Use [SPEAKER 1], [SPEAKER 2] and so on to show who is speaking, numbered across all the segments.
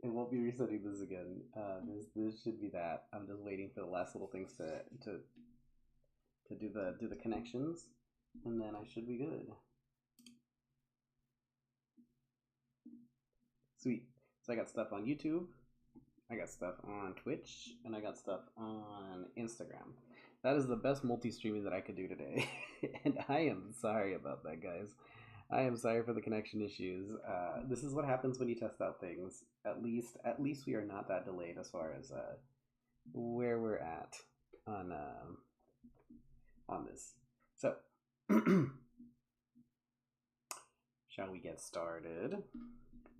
[SPEAKER 1] It won't be resetting this again. This should be that. I'm just waiting for the last little things to do the connections, and then I should be good. Sweet. So I got stuff on YouTube, I got stuff on Twitch, and I got stuff on Instagram. That is the best multi-streaming that I could do today, and I am sorry about that, guys. I am sorry for the connection issues. This is what happens when you test out things. At least we are not that delayed as far as where we're at on on this. So, shall we get started?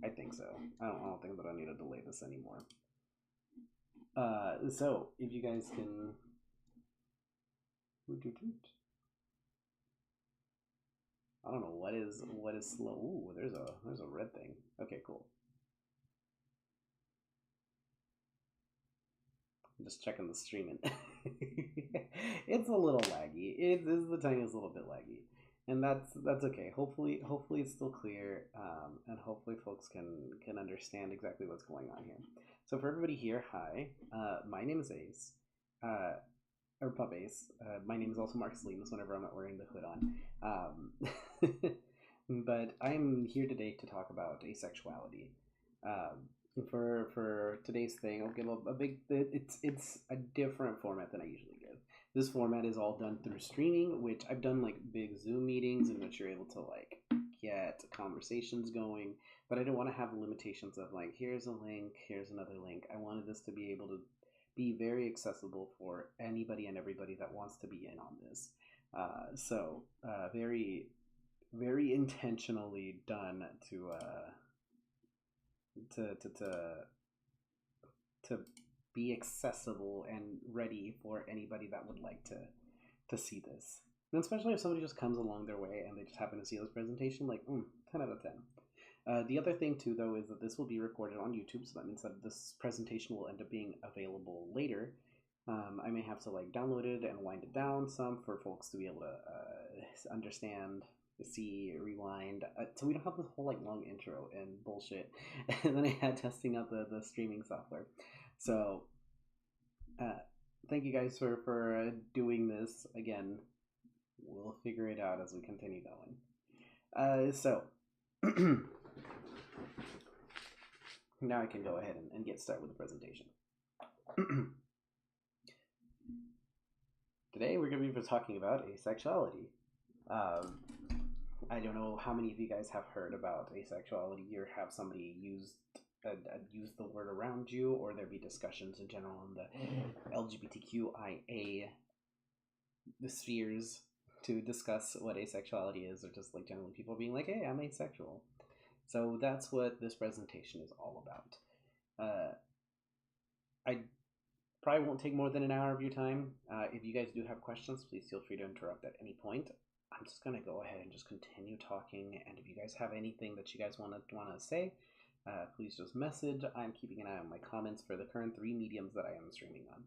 [SPEAKER 1] I think so. I don't think that I need to delay this anymore. So if you guys can. I don't know what is slow. Ooh, there's a red thing. Okay, cool. I'm just checking the streaming. It's a little laggy. It is the tiniest little bit laggy, and that's okay. Hopefully it's still clear, and hopefully folks can understand exactly what's going on here. So for everybody here, hi. My name is Ace. Or Pub Ace. My name is also Mark Salinas whenever I'm not wearing the hood on. But I'm here today to talk about asexuality. For today's thing, I'll give a big. It's a different format than I usually give. This format is all done through streaming, which I've done like big Zoom meetings in which you're able to like get conversations going. But I don't want to have the limitations of like here's a link, here's another link. I wanted this to be able to be very accessible for anybody and everybody that wants to be in on this. Very, very intentionally done to to to to be accessible and ready for anybody that would like to see this. And especially if somebody just comes along their way and they just happen to see this presentation, like 10 out of 10. The other thing too, though, is that this will be recorded on YouTube, so that means that this presentation will end up being available later. I may have to like download it and wind it down some for folks to be able to understand, see, rewind. So we don't have this whole like long intro and bullshit. And then I had testing out the streaming software. So thank you guys for doing this again. We'll figure it out as we continue going. So. Now I can go ahead and get started with the presentation. Today we're going to be talking about asexuality. I don't know how many of you guys have heard about asexuality or have somebody use the word around you, or there be discussions in general in the LGBTQIA the spheres to discuss what asexuality is, or just like generally people being like, hey, I'm asexual. So that's what this presentation is all about. I probably won't take more than an hour of your time. If you guys do have questions, please feel free to interrupt at any point. I'm just going to go ahead and just continue talking, and if you guys have anything that you guys want to say, please just message. I'm keeping an eye on my comments for the current 3 mediums that I am streaming on: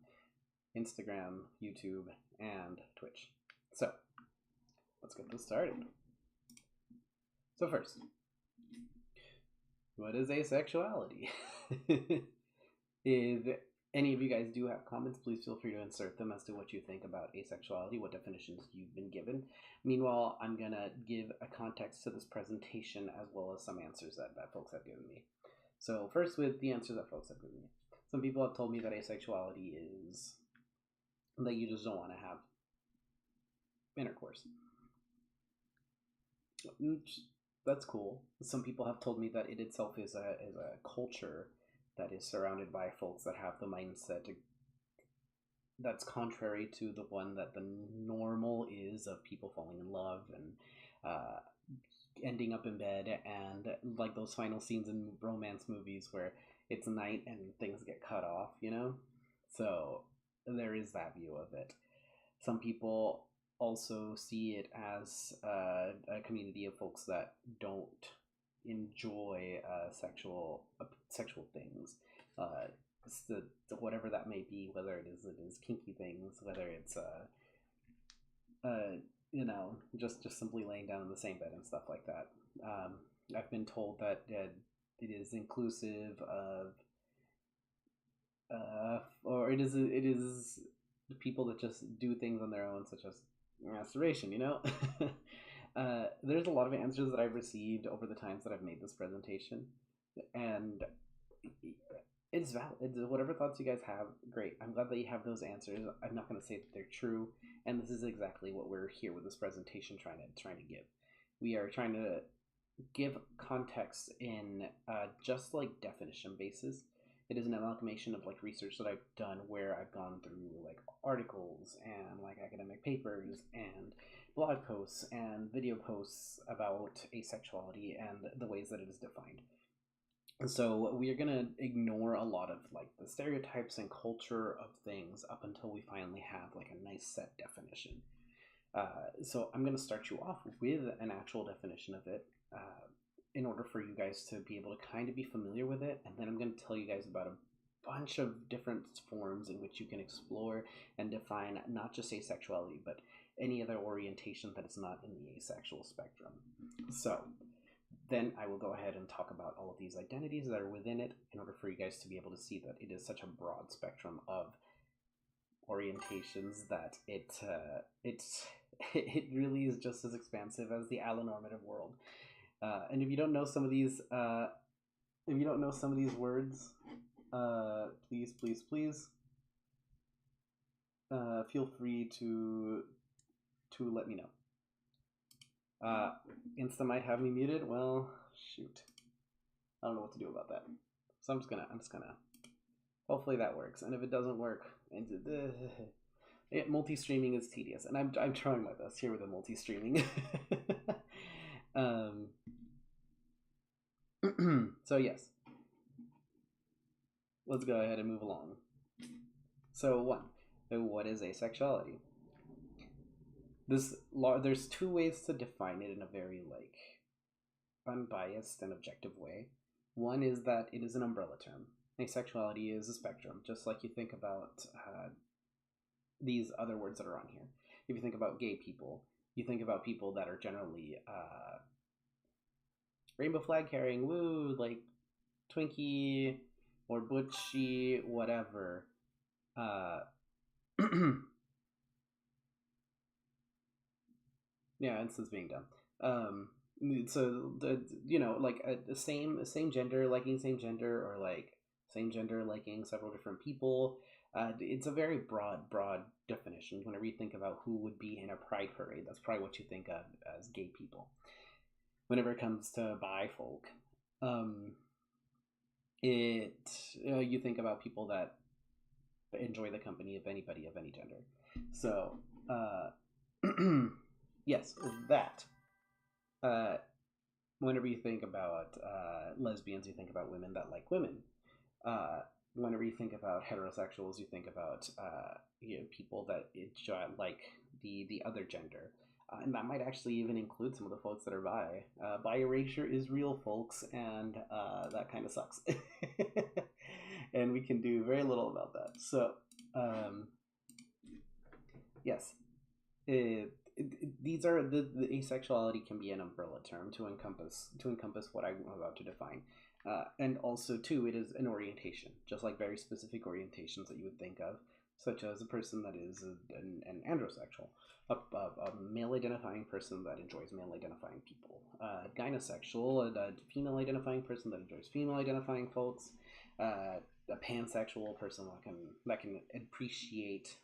[SPEAKER 1] Instagram, YouTube, and Twitch. So let's get this started. So first, what is asexuality? If any of you guys do have comments, please feel free to insert them as to what you think about asexuality, what definitions you've been given. Meanwhile, I'm going to give a context to this presentation as well as some answers that folks have given me. So first, with the answers that folks have given me. Some people have told me that asexuality is that you just don't want to have intercourse. That's cool. Some people have told me that it itself is a culture that is surrounded by folks that have the mindset that's contrary to the one that the normal is of people falling in love and ending up in bed, and like those final scenes in romance movies where it's night and things get cut off, you know? So there is that view of it. Some people also see it as a community of folks that don't enjoy sexual things, whatever that may be, whether it is kinky things, whether it's just simply laying down in the same bed and stuff like that. I've been told that it is inclusive of or it is the people that just do things on their own, such as masturbation. There's a lot of answers that I've received over the times that I've made this presentation, and it's valid. Whatever thoughts you guys have, great. I'm glad that you have those answers. I'm not going to say that they're true, and this is exactly what we're here with this presentation trying to give. We are trying to give context in just like definition basis. It is an amalgamation of like research that I've done where I've gone through like articles and like academic papers and blog posts and video posts about asexuality and the ways that it is defined. And so we are going to ignore a lot of like the stereotypes and culture of things up until we finally have like a nice set definition. So I'm going to start you off with an actual definition of it in order for you guys to be able to kind of be familiar with it. And then I'm going to tell you guys about a bunch of different forms in which you can explore and define not just asexuality, but any other orientation that is not in the asexual spectrum. So then I will go ahead and talk about all of these identities that are within it in order for you guys to be able to see that it is such a broad spectrum of orientations that it really is just as expansive as the allonormative world. And if you don't know some of these, words, please, feel free to let me know. Insta might have me muted. Well, shoot, I don't know what to do about that. So I'm just gonna. Hopefully that works. And if it doesn't work, multi-streaming is tedious, and I'm trying my best here with the multi-streaming. So yes, let's go ahead and move along. So what is asexuality? There's two ways to define it in a very like unbiased and objective way. One is that it is an umbrella term. Asexuality is a spectrum, just like you think about these other words that are on here. If you think about gay people, you think about people that are generally rainbow flag carrying, woo, like Twinkie or Butchie, whatever. Yeah, Insta's being dumb. So like the same gender liking same gender, or like same gender liking several different people. It's a very broad definition. Whenever you think about who would be in a pride parade, that's probably what you think of as gay people. Whenever it comes to bi folk, you think about people that enjoy the company of anybody of any gender. So yes, that. Whenever you think about lesbians, you think about women that like women. Whenever you think about heterosexuals, you think about people that like the other gender. And that might actually even include some of the folks that are bi. Bi erasure is real, folks, and that kind of sucks. And we can do very little about that. So, yes, these are the asexuality can be an umbrella term to encompass what I'm about to define. And also, too, it is an orientation, just like very specific orientations that you would think of, such as a person that is an androsexual, a male-identifying person that enjoys male-identifying people, gynosexual, a female-identifying person that enjoys female-identifying folks, a pansexual person that can appreciate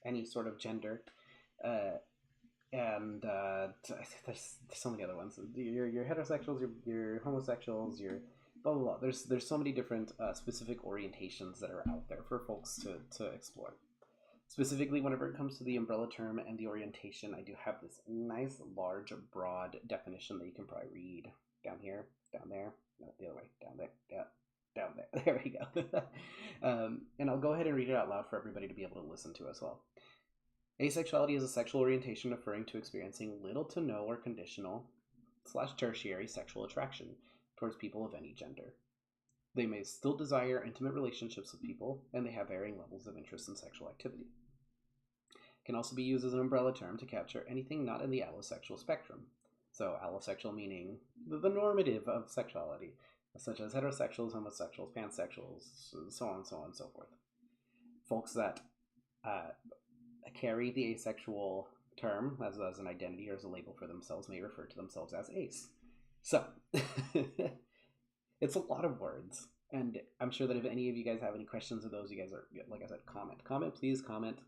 [SPEAKER 1] any sort of gender, and there's so many other ones. Your heterosexuals, your homosexuals, your blah blah blah. There's so many different specific orientations that are out there for folks to explore. Specifically, whenever it comes to the umbrella term and the orientation, I do have this nice, large, broad definition that you can probably read down here, down there, no, the other way, down there, down there. There we go. And I'll go ahead and read it out loud for everybody to be able to listen to as well. Asexuality is a sexual orientation referring to experiencing little to no or conditional / tertiary sexual attraction towards people of any gender. They may still desire intimate relationships with people, and they have varying levels of interest in sexual activity. It can also be used as an umbrella term to capture anything not in the allosexual spectrum. So allosexual meaning the normative of sexuality. such as heterosexuals, homosexuals, pansexuals, so on, so on, and so forth. Folks that carry the asexual term as an identity or as a label for themselves may refer to themselves as ace. So, it's a lot of words. And I'm sure that if any of you guys have any questions of those, you guys are, like I said, comment, please, comment,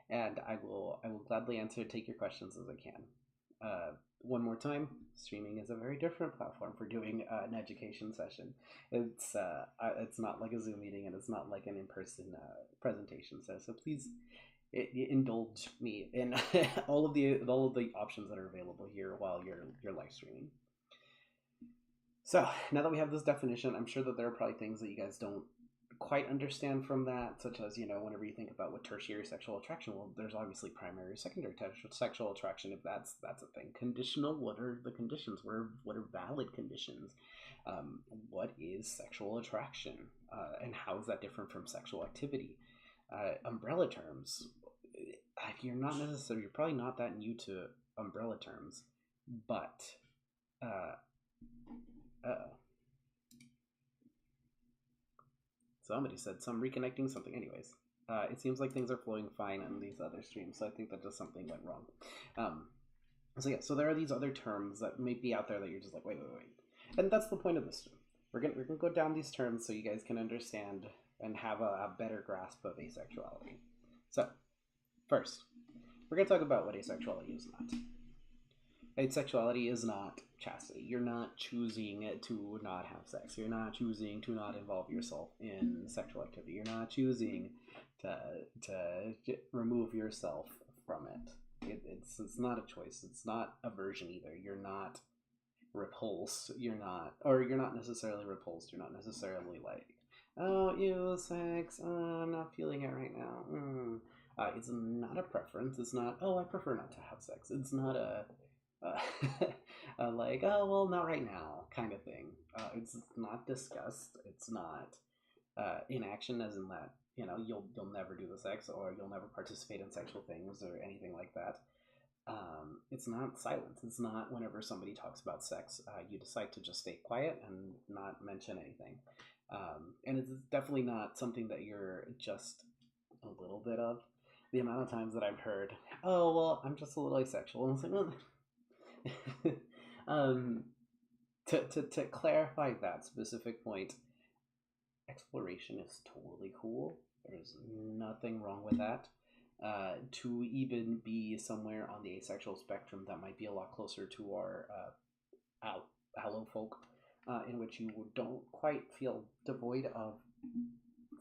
[SPEAKER 1] and I will gladly answer, take your questions as I can. One more time, streaming is a very different platform for doing an education session. It's not like a Zoom meeting, and it's not like an in-person presentation. So please indulge me in all of the options that are available here while you're live streaming. So now that we have this definition, I'm sure that there are probably things that you guys don't quite understand from that, such as, whenever you think about what tertiary sexual attraction, well, there's obviously primary, secondary sexual attraction, if that's a thing. Conditional, what are the conditions? What are valid conditions? What is sexual attraction? And how is that different from sexual activity? Umbrella terms. You're probably not that new to umbrella terms, but somebody said some reconnecting something. Anyways, it seems like things are flowing fine on these other streams, so I think that just something went wrong. So there are these other terms that may be out there that you're just like, wait, and that's the point of this stream. We're gonna go down these terms so you guys can understand and have a better grasp of asexuality. So first, we're gonna talk about what asexuality is not. Asexuality is not chastity. You're not choosing to not have sex. You're not choosing to not involve yourself in sexual activity. You're not choosing to remove yourself from it. It's not a choice. It's not aversion either. You're not repulsed. You're not necessarily repulsed. You're not necessarily like, oh, ew, sex. Oh, I'm not feeling it right now. It's not a preference. It's not, oh, I prefer not to have sex. It's not a like, oh, well, not right now kind of thing. It's not disgust. It's not inaction, as in that, you'll never do the sex, or you'll never participate in sexual things or anything like that. It's not silence. It's not whenever somebody talks about sex, you decide to just stay quiet and not mention anything. And it's definitely not something that you're just a little bit of. The amount of times that I've heard, oh, well, I'm just a little asexual, and it's like, well, to clarify that specific point, exploration is totally cool. There's nothing wrong with that. To even be somewhere on the asexual spectrum, that might be a lot closer to our allo folk, in which you don't quite feel devoid of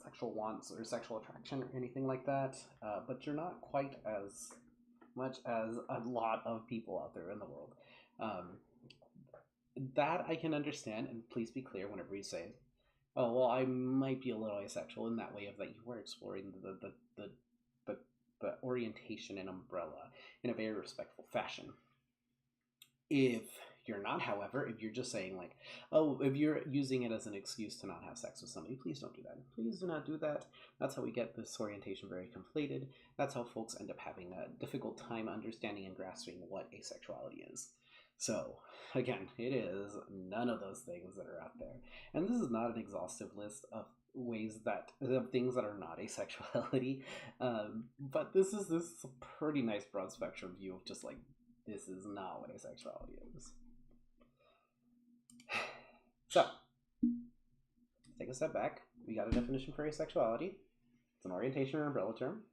[SPEAKER 1] sexual wants or sexual attraction or anything like that, but you're not quite as much as a lot of people out there in the world. That I can understand, and please be clear whenever you say, oh, well, I might be a little asexual, in that way of that you are exploring the orientation and umbrella in a very respectful fashion. If you're not, however, if you're just saying like, oh, if you're using it as an excuse to not have sex with somebody, please don't do that. Please do not do that. That's how we get this orientation very conflated. That's how folks end up having a difficult time understanding and grasping what asexuality is. So, again, it is none of those things that are out there. And this is not an exhaustive list of things that are not asexuality. But this is a pretty nice broad spectrum view of just like, this is not what asexuality is. So, take a step back. We got a definition for asexuality. It's an orientation or umbrella term,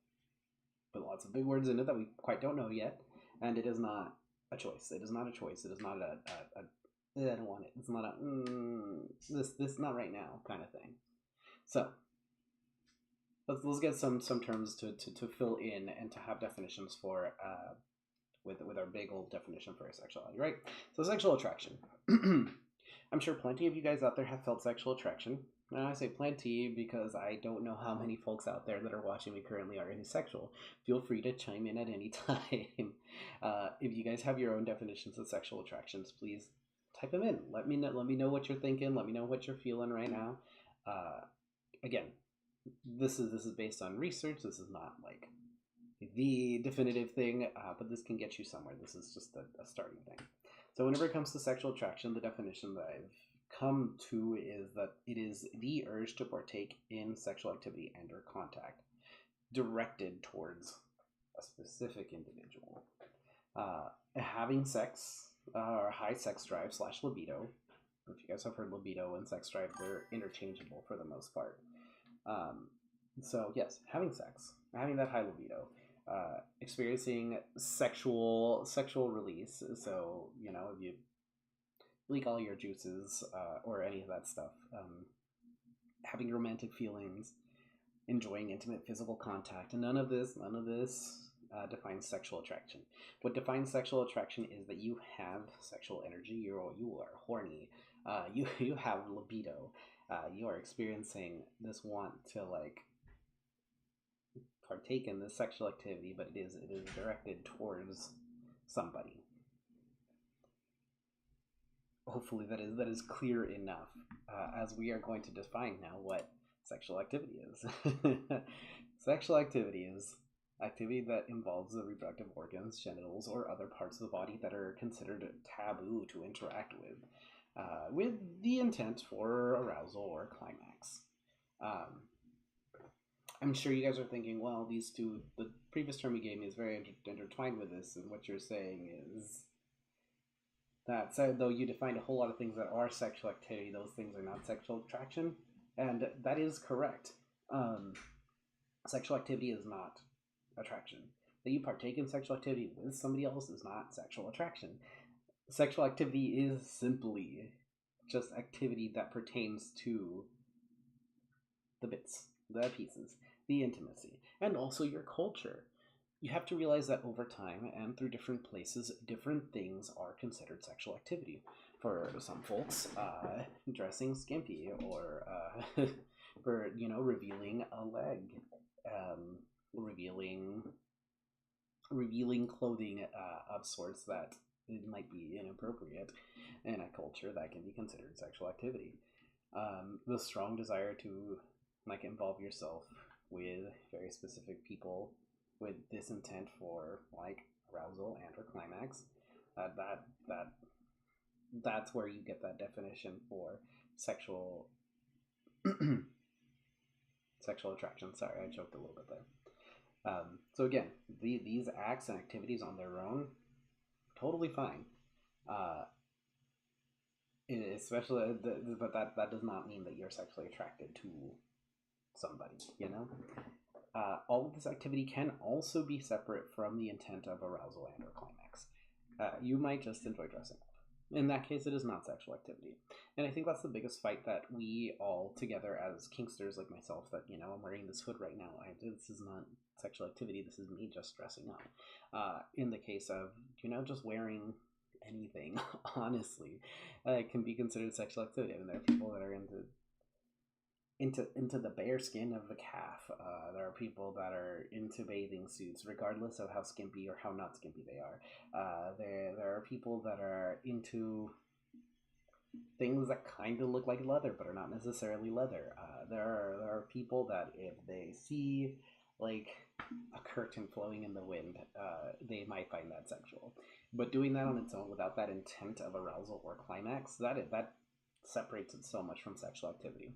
[SPEAKER 1] with lots of big words in it that we quite don't know yet. And it is not a choice. It is not a choice. It is not I don't want it. It's not a, this not right now kind of thing. So, let's get some terms to fill in and to have definitions for, with our big old definition for asexuality, right? So, sexual attraction. I'm sure plenty of you guys out there have felt sexual attraction. And I say plenty because I don't know how many folks out there that are watching me currently are asexual. Feel free to chime in at any time. If you guys have your own definitions of sexual attractions, please type them in. Let me know what you're thinking. Let me know what you're feeling right now. Again, this is based on research. This is not like the definitive thing, but this can get you somewhere. This is just a starting thing. So whenever it comes to sexual attraction, the definition that I've come to is that it is the urge to partake in sexual activity and or contact directed towards a specific individual. Having sex, or high sex drive / libido. If you guys have heard libido and sex drive, they're interchangeable for the most part. So yes, having sex, having that high libido, experiencing sexual release. So if you leak all your juices or any of that stuff, having romantic feelings, enjoying intimate physical contact, and none of this defines sexual attraction. What defines sexual attraction is that you have sexual energy. You are horny. You have libido. You are experiencing this want to partake in this sexual activity, but it is directed towards somebody. Hopefully that is clear enough, as we are going to define now what sexual activity is. Sexual activity is activity that involves the reproductive organs, genitals, or other parts of the body that are considered taboo to interact with the intent for arousal or climax. I'm sure you guys are thinking, well, these two, the previous term you gave me is very intertwined with this, and what you're saying is that though you defined a whole lot of things that are sexual activity, those things are not sexual attraction, and that is correct. Sexual activity is not attraction. That you partake in sexual activity with somebody else is not sexual attraction. Sexual activity is simply just activity that pertains to the bits, the pieces, the intimacy, and also your culture. You have to realize that over time and through different places, different things are considered sexual activity. For some folks, dressing skimpy, or for revealing a leg, revealing clothing of sorts that it might be inappropriate in a culture, that can be considered sexual activity. The strong desire to involve yourself with very specific people with this intent for arousal and or climax, that's where you get that definition for sexual sexual attraction. Sorry, I joked a little bit there. So again, these acts and activities on their own, totally fine. Especially, but that does not mean that you're sexually attracted to somebody. All of this activity can also be separate from the intent of arousal and or climax. You might just enjoy dressing up. In that case, it is not sexual activity. And I think that's the biggest fight that we all together as kinksters like myself, that, I'm wearing this hood right now. This is not sexual activity. This is me just dressing up. In the case of, just wearing anything, honestly, can be considered sexual activity. I mean, there are people that are into the bare skin of the calf. There are people that are into bathing suits, regardless of how skimpy or how not skimpy they are. There are people that are into things that kind of look like leather but are not necessarily leather. There are people that if they see a curtain flowing in the wind, they might find that sexual. But doing that on its own without that intent of arousal or climax, that separates it so much from sexual activity.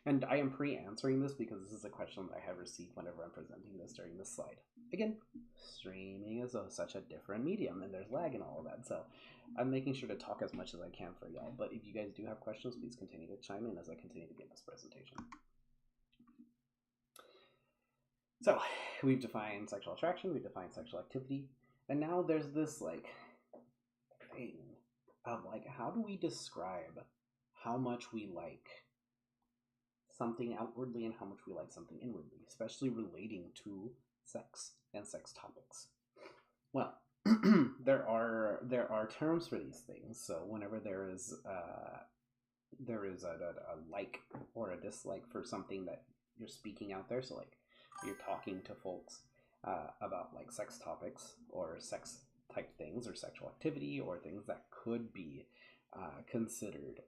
[SPEAKER 1] And I am pre-answering this because this is a question that I have received whenever I'm presenting this during this slide. Again, streaming is such a different medium, and there's lag and all of that, so I'm making sure to talk as much as I can for y'all. But if you guys do have questions, please continue to chime in as I continue to give this presentation. So, we've defined sexual attraction, we've defined sexual activity, and now there's this thing of how do we describe how much we like something outwardly and how much we like something inwardly, especially relating to sex and sex topics. Well, there are terms for these things. So whenever there is a like or a dislike for something that you're speaking out there, so you're talking to folks about sex topics or sex type things or sexual activity or things that could be considered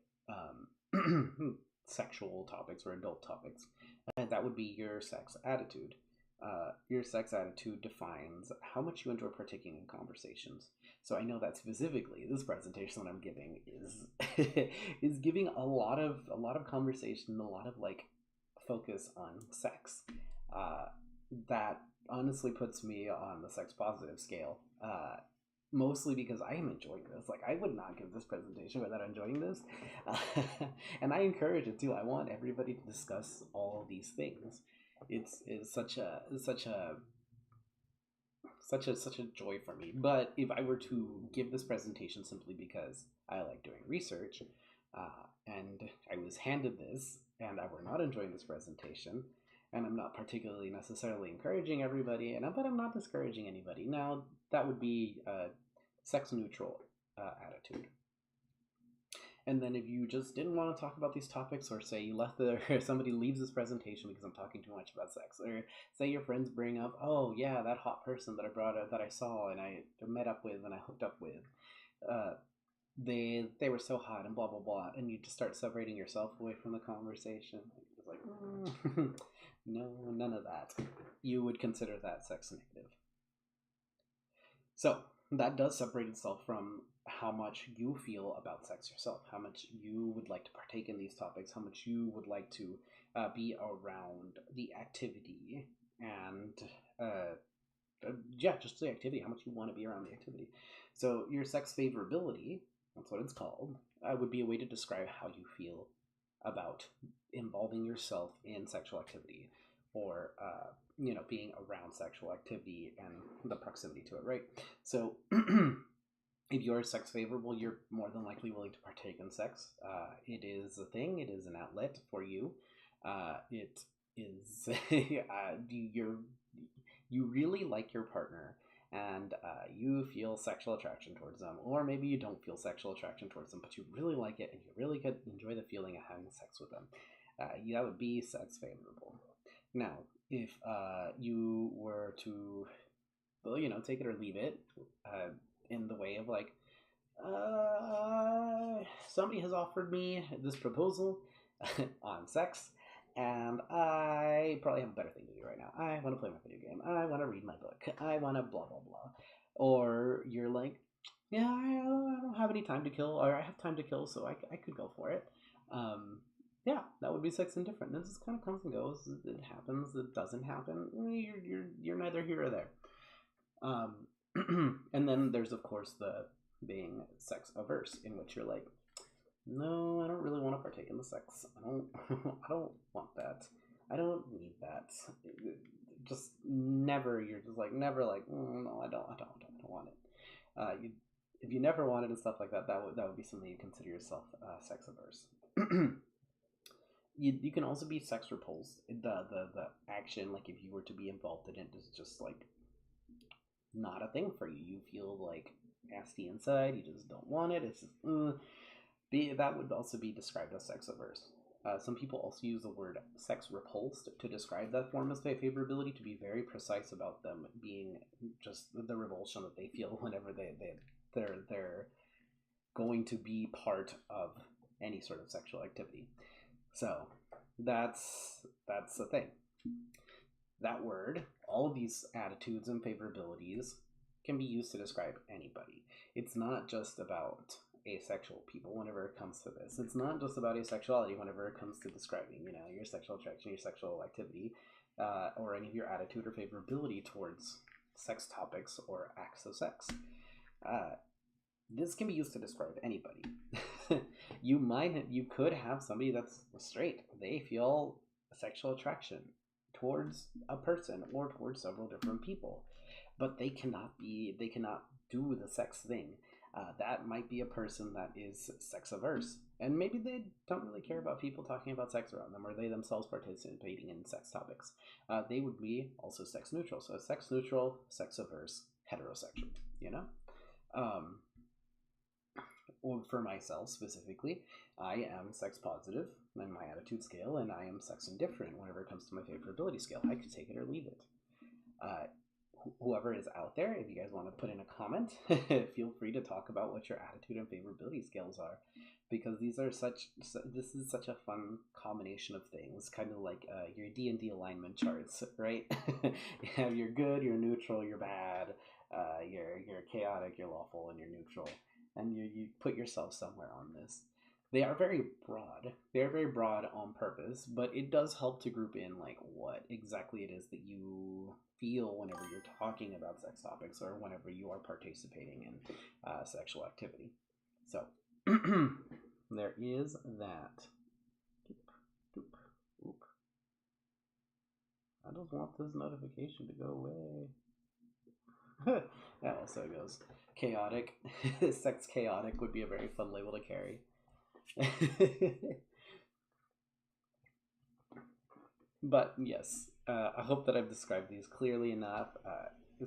[SPEAKER 1] sexual topics or adult topics, and that would be your sex attitude. Your sex attitude defines how much you enjoy partaking in conversations. So I know that specifically this presentation that I'm giving is is giving a lot of conversation, a lot of like focus on sex. Uh, that honestly puts me on the sex positive scale. Mostly because I am enjoying this. Like I would not give this presentation without enjoying this, uh, and I encourage it too. I want everybody to discuss all these things. It's such a joy for me. But if I were to give this presentation simply because I like doing research, and I was handed this, and I were not enjoying this presentation, and I'm not particularly necessarily encouraging everybody, but I'm not discouraging anybody. Now that would be a sex neutral attitude. And then if you just didn't want to talk about these topics, or say you left the or somebody leaves this presentation because I'm talking too much about sex, or say your friends bring up, oh yeah, that hot person that I brought up, that I saw and I met up with and I hooked up with, uh, they were so hot and blah blah blah, and you just start separating yourself away from the conversation. It's like, no, none of that. You would consider that sex negative. So that does separate itself from how much you feel about sex yourself, how much you would like to partake in these topics, how much you would like to be around the activity, and yeah, just the activity, how much you want to be around the activity. So your sex favorability, that's what it's called, would be a way to describe how you feel about involving yourself in sexual activity, or being around sexual activity and the proximity to it, right? So if you're sex favorable, you're more than likely willing to partake in sex. It is a thing. It is an outlet for you. It is you really like your partner, and you feel sexual attraction towards them, or maybe you don't feel sexual attraction towards them, but you really like it and you really could enjoy the feeling of having sex with them. That would be sex favorable. Now, if you were to, well, take it or leave it, in the way of like, somebody has offered me this proposal on sex, and I probably have a better thing to do right now. I want to play my video game. I want to read my book. I want to blah blah blah. Or you're like, yeah, I don't have any time to kill, or I have time to kill, so I could go for it. Yeah, that would be sex indifferent. This just kind of comes and goes. It happens. It doesn't happen. You're neither here or there. And then there's of course the being sex averse, in which you're like, no, I don't really want to partake in the sex. I don't. I don't want that. I don't need that. Just never. You're just like never like. No, I don't. I don't want it. If you never wanted and stuff like that, that would be something you consider yourself sex averse. You can also be sex repulsed. The action, like if you were to be involved in it, is just like not a thing for you. You feel like nasty inside. You just don't want it. It's just that would also be described as sex averse. Some people also use the word sex repulsed to describe that form of favorability, to be very precise about them being just the revulsion that they feel whenever they're going to be part of any sort of sexual activity. So that's the thing. That word, all of these attitudes and favorabilities can be used to describe anybody. It's not just about asexual people whenever it comes to this. It's not just about asexuality whenever it comes to describing, your sexual attraction, your sexual activity, or any of your attitude or favorability towards sex topics or acts of sex. This can be used to describe anybody. You could have somebody that's straight. They feel sexual attraction towards a person or towards several different people, but they cannot do the sex thing. That might be a person that is sex averse, and maybe they don't really care about people talking about sex around them, or they themselves participating in sex topics. They would be also sex neutral. So sex neutral, sex averse, heterosexual. Or for myself specifically, I am sex positive in my attitude scale, and I am sex indifferent whenever it comes to my favorability scale. I could take it or leave it. Whoever is out there, if you guys want to put in a comment, feel free to talk about what your attitude and favorability scales are, because this is such a fun combination of things, kind of like your D&D alignment charts, right? You have your good, your neutral, your bad, you're chaotic, you're lawful, and you're neutral, and you put yourself somewhere on this. They are very broad. They're very broad on purpose, but it does help to group in like what exactly it is that you feel whenever you're talking about sex topics or whenever you are participating in sexual activity. So there is that. Oop, oop. I just want this notification to go away. That also goes chaotic. Sex chaotic would be a very fun label to carry. But yes, I hope that I've described these clearly enough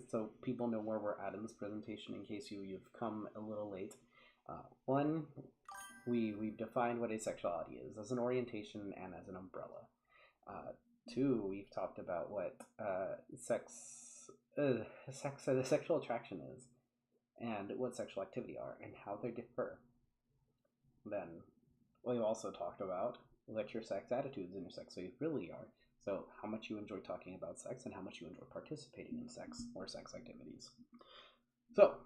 [SPEAKER 1] so people know where we're at in this presentation in case you've come a little late. One, we've defined what asexuality is as an orientation and as an umbrella. Two, we've talked about what sexual attraction is and what sexual activity are and how they differ. Then we've also talked about what your sex attitudes and your sex ways really are. So how much you enjoy talking about sex and how much you enjoy participating in sex or sex activities. So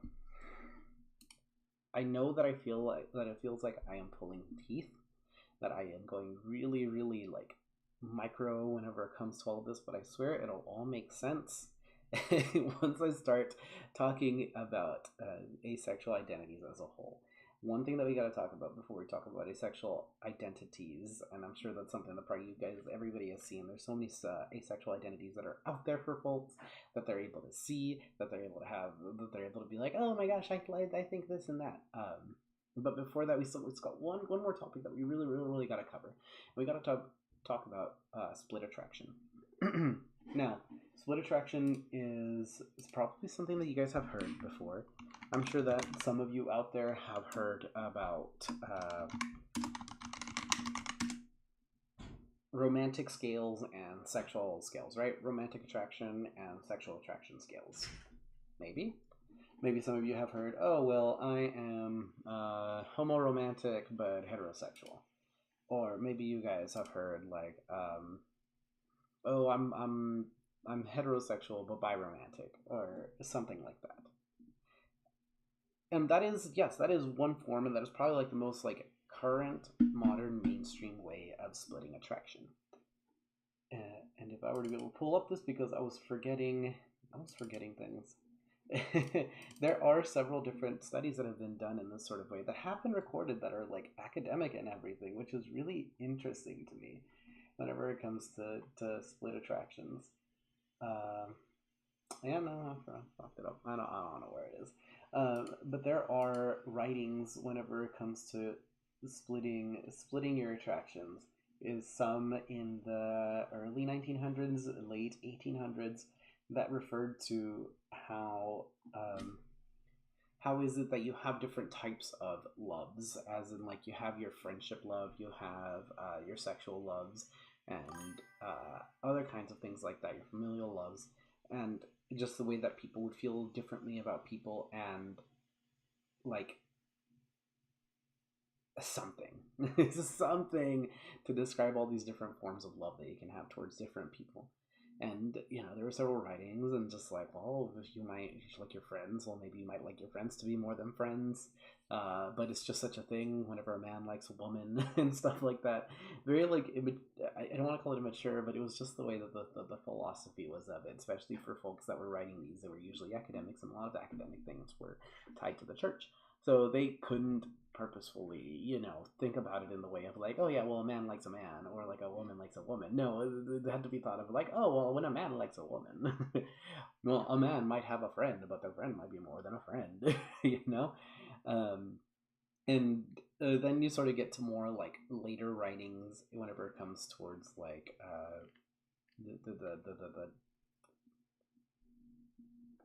[SPEAKER 1] I know that it feels like I am pulling teeth, that I am going really, really like micro whenever it comes to all of this, but I swear it'll all make sense once I start talking about asexual identities as a whole. One thing that we got to talk about before we talk about asexual identities, and I'm sure that's something that probably you guys, everybody has seen. There's so many asexual identities that are out there for folks that they're able to see, that they're able to have, that they're able to be like, oh my gosh, I think this and that. But before that, we've got one more topic that we really got to cover. We got to talk about split attraction. Now, split attraction is probably something that you guys have heard before. I'm sure that some of you out there have heard about romantic scales and sexual scales, right? Romantic attraction and sexual attraction scales. Maybe some of you have heard, oh, well, I am homoromantic but heterosexual. Or maybe you guys have heard like, oh, I'm heterosexual but biromantic, or something like that. And that is, yes, that is one form, and that is probably like the most like current modern mainstream way of splitting attraction. And if I were to be able to pull up this, because I was forgetting things. There are several different studies that have been done in this sort of way that have been recorded that are like academic and everything, which is really interesting to me whenever it comes to split attractions. Yeah, no, I fucked it up. I don't know where it is. But there are writings whenever it comes to splitting your attractions. Is some in the early 1900s, late 1800s, that referred to how is it that you have different types of loves, as in like you have your friendship love, you have your sexual loves, and other kinds of things like that, your familial loves, and just the way that people would feel differently about people, and like something something to describe all these different forms of love that you can have towards different people. And there were several writings, and just like, well, if you like your friends, well, maybe you might like your friends to be more than friends, but it's just such a thing whenever a man likes a woman and stuff like that. Very like I don't want to call it immature, but it was just the way that the philosophy was of it, especially for folks that were writing these. They were usually academics, and a lot of the academic things were tied to the church, so they couldn't purposefully, think about it in the way of like, oh yeah, well, a man likes a man, or like a woman likes a woman. No, it had to be thought of like, oh, well, when a man likes a woman, well, a man might have a friend, but their friend might be more than a friend, and then you sort of get to more like later writings whenever it comes towards like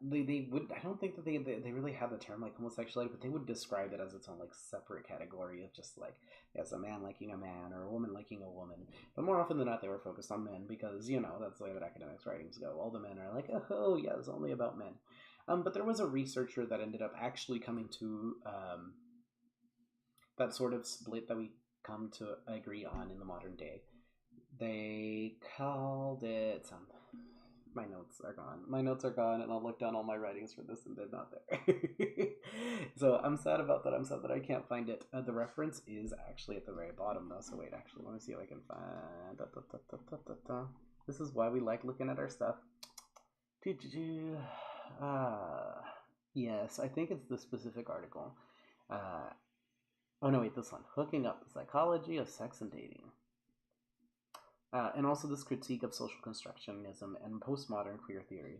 [SPEAKER 1] they would, I don't think that they really have the term like homosexuality, but they would describe it as its own like separate category of just like, as a man liking a man or a woman liking a woman. But more often than not, they were focused on men, because that's the way that academics writings go. All the men are like, oh yeah, it's only about men. But there was a researcher that ended up actually coming to that sort of split that we come to agree on in the modern day. They called it My notes are gone. My notes are gone, and I'll look down all my writings for this, and they're not there. So I'm sad about that. I'm sad that I can't find it. The reference is actually at the very bottom, though. So wait, actually, let me see if I can find. This is why we like looking at our stuff. Yes, I think it's the specific article. Oh no, wait, this one. Hooking Up: The Psychology of Sex and Dating. And also this critique of social constructionism and postmodern queer theory.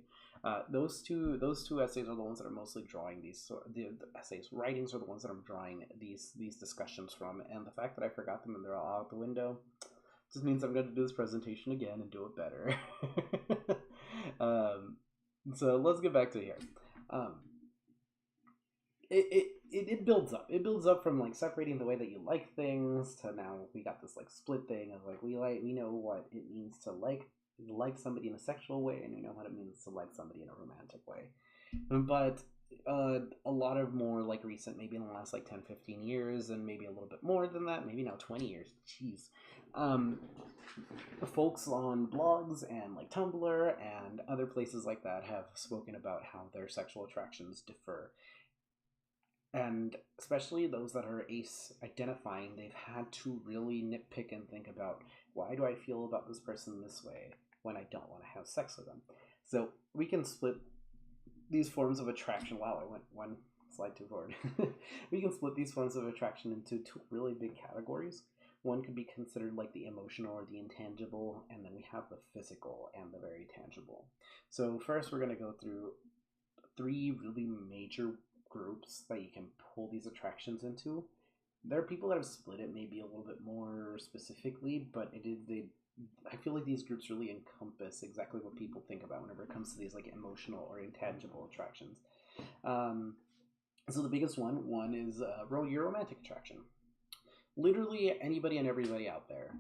[SPEAKER 1] Those two essays are the ones that are mostly drawing these. The essays, writings are the ones that I'm drawing these discussions from. And the fact that I forgot them and they're all out the window just means I'm going to do this presentation again and do it better. So let's get back to here. It builds up. It builds up from like separating the way that you like things to now we got this like split thing of like we know what it means to like somebody in a sexual way, and we know what it means to like somebody in a romantic way. But a lot of more like recent, maybe in the last like 10-15 years, and maybe a little bit more than that, maybe now 20 years, jeez, folks on blogs and like Tumblr and other places like that have spoken about how their sexual attractions differ. And especially those that are ace identifying, they've had to really nitpick and think about, why do I feel about this person this way when I don't want to have sex with them? So we can split these forms of attraction. Wow, I went one slide too forward. We can split these forms of attraction into two really big categories. One could be considered like the emotional or the intangible, and then we have the physical and the very tangible. So first we're going to go through three really major groups that you can pull these attractions into. There are people that have split it maybe a little bit more specifically, but I feel like these groups really encompass exactly what people think about whenever it comes to these like emotional or intangible attractions. So the biggest one is your romantic attraction. Literally anybody and everybody out there.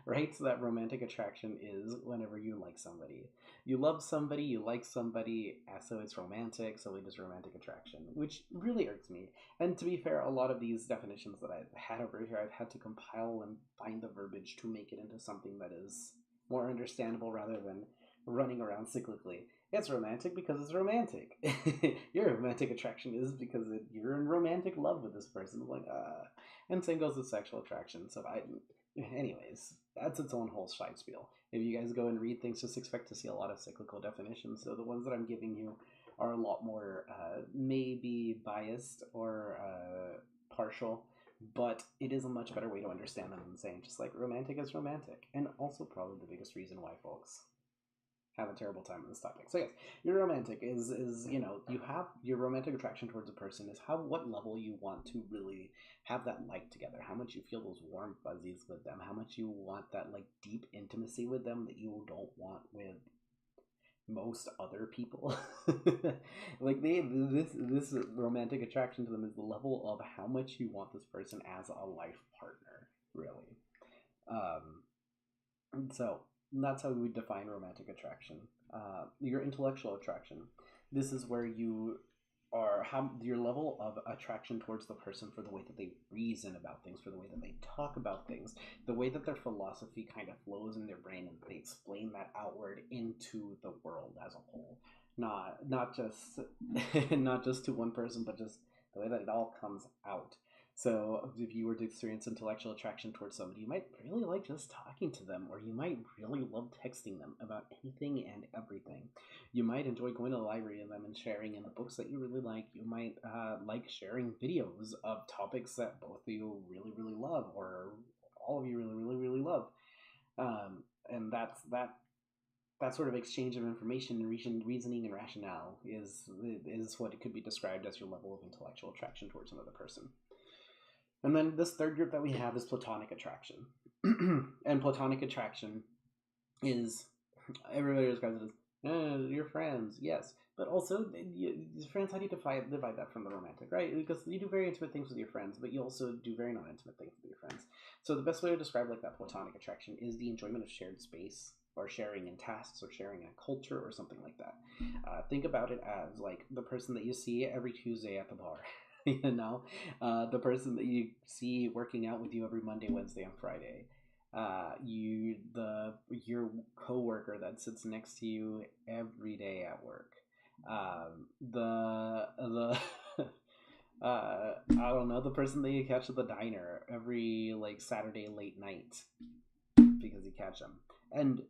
[SPEAKER 1] Right? So that romantic attraction is whenever you like somebody. You love somebody, you like somebody, so it's romantic, so it is romantic attraction, which really irks me. And to be fair, a lot of these definitions that I've had over here, I've had to compile and find the verbiage to make it into something that is more understandable rather than running around cyclically. It's romantic because it's romantic. Your romantic attraction is because you're in romantic love with this person. Like, and same goes with sexual attraction. So anyways, that's its own whole side spiel. If you guys go and read things, just expect to see a lot of cyclical definitions. So the ones that I'm giving you are a lot more maybe biased or partial, but it is a much better way to understand them than saying just like romantic is romantic. And also probably the biggest reason why folks have a terrible time with this topic. So yes, your romantic is you have your romantic attraction towards a person is what level you want to really have that like together, how much you feel those warm fuzzies with them, how much you want that like deep intimacy with them that you don't want with most other people. Like this romantic attraction to them is the level of how much you want this person as a life partner, really. So that's how we would define romantic attraction. Your intellectual attraction. This is where you are your level of attraction towards the person for the way that they reason about things, for the way that they talk about things, the way that their philosophy kind of flows in their brain, and they explain that outward into the world as a whole. Not just not just to one person, but just the way that it all comes out. So if you were to experience intellectual attraction towards somebody, you might really like just talking to them, or you might really love texting them about anything and everything. You might enjoy going to the library and them and sharing in the books that you really like. You might like sharing videos of topics that both of you really, really love, or all of you really, really, really love. And that sort of exchange of information and reasoning and rationale is what it could be described as your level of intellectual attraction towards another person. And then this third group that we have is platonic attraction. And platonic attraction is, everybody describes it as, your friends, yes. But also, friends, how do you divide that from the romantic, right? Because you do very intimate things with your friends, but you also do very non-intimate things with your friends. So the best way to describe like that platonic attraction is the enjoyment of shared space, or sharing in tasks, or sharing in a culture, or something like that. Think about it as like the person that you see every Tuesday at the bar. The person that you see working out with you every Monday, Wednesday, and Friday. Your coworker that sits next to you every day at work, the I don't know, the person that you catch at the diner every like Saturday late night because you catch them, and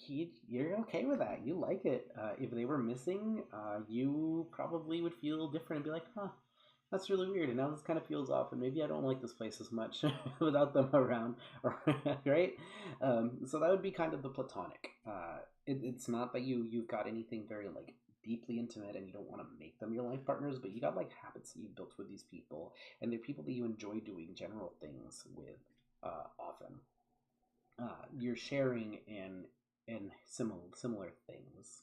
[SPEAKER 1] you're okay with that. You like it. If they were missing, you probably would feel different and be like, huh, that's really weird. And now this kind of feels off, and maybe I don't like this place as much without them around, right? So that would be kind of the platonic. It's not that you've got anything very like deeply intimate and you don't want to make them your life partners, but you got like habits that you've built with these people, and they're people that you enjoy doing general things with often. You're sharing in similar things,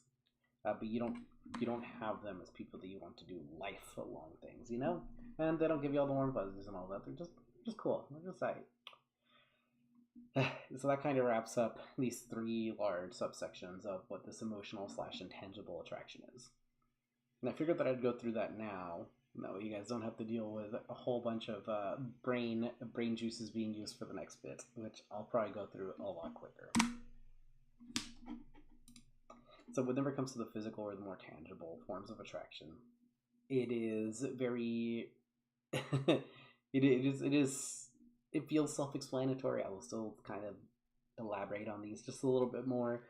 [SPEAKER 1] but you don't have them as people that you want to do lifelong things, and they don't give you all the warm fuzzies and all that. They're just cool. They're just like so that kind of wraps up these three large subsections of what this emotional slash intangible attraction is. And I figured that I'd go through that now. No, you guys don't have to deal with a whole bunch of brain juices being used for the next bit, which I'll probably go through a lot quicker. So whenever it comes to the physical or the more tangible forms of attraction, it is very it feels self-explanatory. I will still kind of elaborate on these just a little bit more,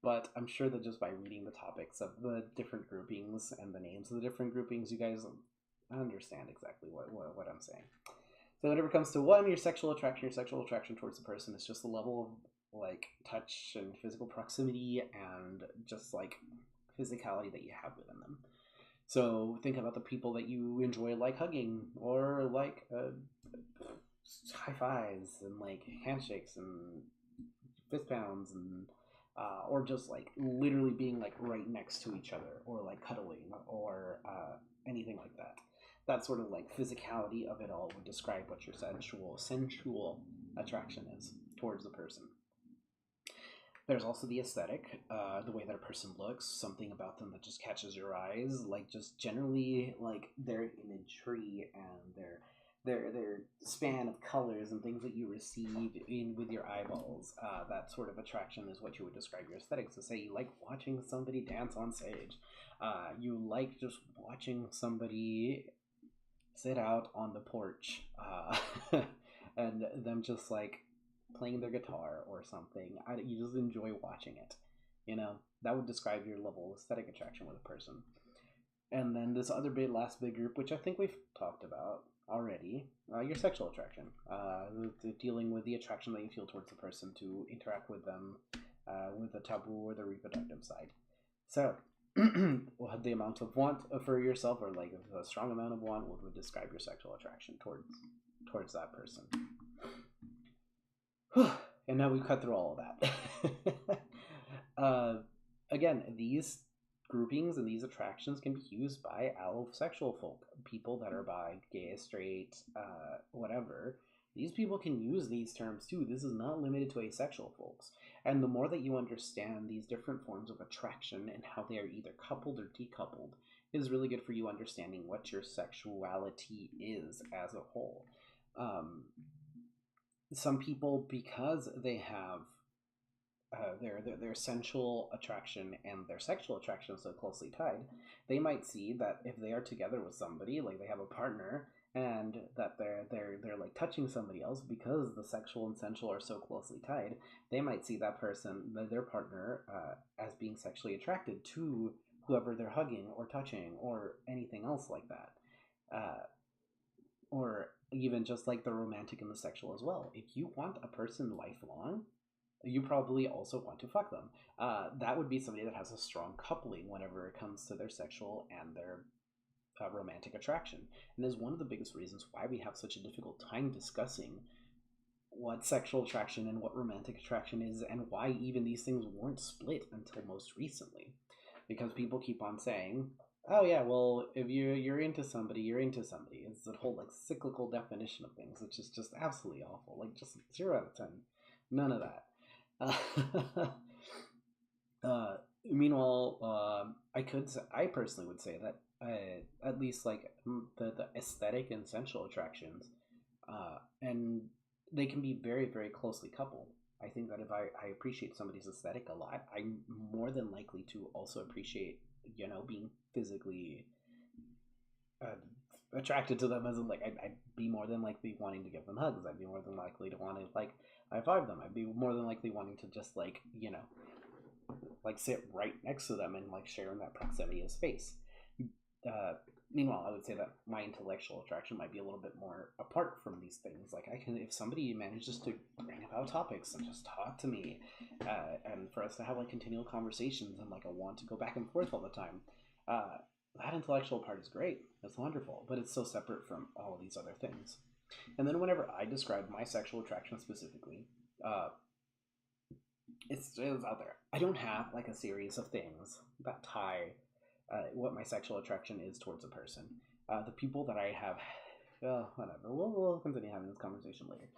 [SPEAKER 1] but I'm sure that just by reading the topics of the different groupings and the names of the different groupings, you guys understand exactly what I'm saying. So whenever it comes to one, your sexual attraction towards the person is just the level of like touch and physical proximity and just like physicality that you have within them. So think about the people that you enjoy like hugging or like high fives and like handshakes and fist pounds and or just like literally being like right next to each other or like cuddling or anything like that. That sort of like physicality of it all would describe what your sensual attraction is towards the person. There's also the aesthetic, the way that a person looks, something about them that just catches your eyes, like just generally like their imagery and their span of colors and things that you receive in with your eyeballs. That sort of attraction is what you would describe your aesthetics. So say you like watching somebody dance on stage. You like just watching somebody sit out on the porch and them just like playing their guitar or something. You just enjoy watching it. That would describe your level of aesthetic attraction with a person. And then this other last big group, which I think we've talked about already, your sexual attraction. Dealing with the attraction that you feel towards the person to interact with them with the taboo or the reproductive side. So, the amount of want for yourself, or like a strong amount of want, would describe your sexual attraction towards that person. And now we've cut through all of that. Again, these groupings and these attractions can be used by allosexual folk, people that are bi, gay, straight, whatever. These people can use these terms too. This is not limited to asexual folks. And the more that you understand these different forms of attraction and how they are either coupled or decoupled is really good for you understanding what your sexuality is as a whole. Some people, because they have their sensual attraction and their sexual attraction so closely tied, they might see that if they are together with somebody, like they have a partner, and that they're like touching somebody else, because the sexual and sensual are so closely tied, they might see that person, their partner, as being sexually attracted to whoever they're hugging or touching or anything else like that, or even just like the romantic and the sexual as well. If you want a person lifelong, you probably also want to fuck them. That would be somebody that has a strong coupling whenever it comes to their sexual and their romantic attraction. And is one of the biggest reasons why we have such a difficult time discussing what sexual attraction and what romantic attraction is, and why even these things weren't split until most recently. Because people keep on saying, oh yeah, well, if you're into somebody, you're into somebody. It's a whole like cyclical definition of things, which is just absolutely awful. Like just 0 out of 10. None of that. Meanwhile, I personally would say that at least like the aesthetic and sensual attractions, and they can be very, very closely coupled. I think that if I appreciate somebody's aesthetic a lot, I'm more than likely to also appreciate, being physically uh, attracted to them. As in, like, I'd be more than likely wanting to give them hugs. I'd be more than likely to want to, like, high five them. I'd be more than likely wanting to just, like, like, sit right next to them and, like, share in that proximity of space. Uh, Meanwhile, I would say that my intellectual attraction might be a little bit more apart from these things. Like, I can, if somebody manages to bring about topics and just talk to me, and for us to have, like, continual conversations and, like, a want to go back and forth all the time, uh, that intellectual part is great. It's wonderful, but it's so separate from all of these other things. And then whenever I describe my sexual attraction specifically, uh, it's out there. I don't have, like, a series of things that tie what my sexual attraction is towards a person. The people that I have, whatever. We'll continue having this conversation later.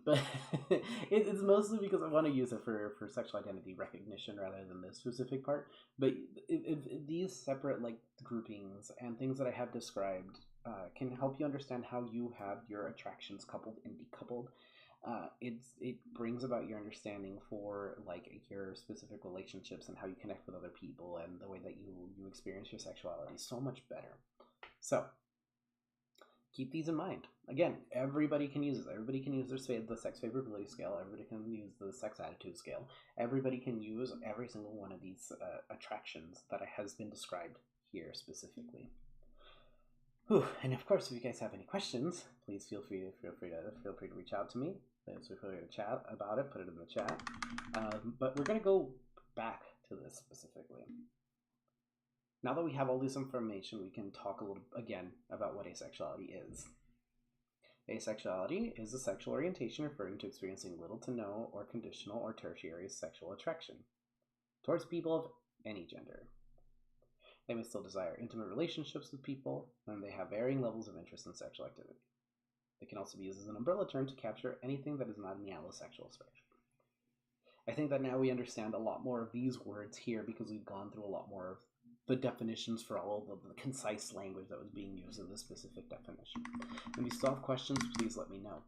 [SPEAKER 1] But it's mostly because I want to use it for sexual identity recognition rather than this specific part. But if these separate, like, groupings and things that I have described can help you understand how you have your attractions coupled and decoupled, it brings about your understanding for, like, your specific relationships and how you connect with other people and the way that you experience your sexuality so much better. So keep these in mind. Again, everybody can use this. Everybody can use the sex favorability scale. Everybody can use the sex attitude scale. Everybody can use every single one of these attractions that has been described here specifically. Whew. And of course, if you guys have any questions, please feel free to reach out to me. Feel free to chat about it. Put it in the chat. But we're gonna go back to this specifically. Now that we have all this information, we can talk a little again about what asexuality is. Asexuality is a sexual orientation referring to experiencing little to no or conditional or tertiary sexual attraction towards people of any gender. They may still desire intimate relationships with people, and they have varying levels of interest in sexual activity. They can also be used as an umbrella term to capture anything that is not in the allosexual spectrum. I think that now we understand a lot more of these words here because we've gone through a lot more of the definitions for all of the concise language that was being used in this specific definition. If you still have questions, please let me know.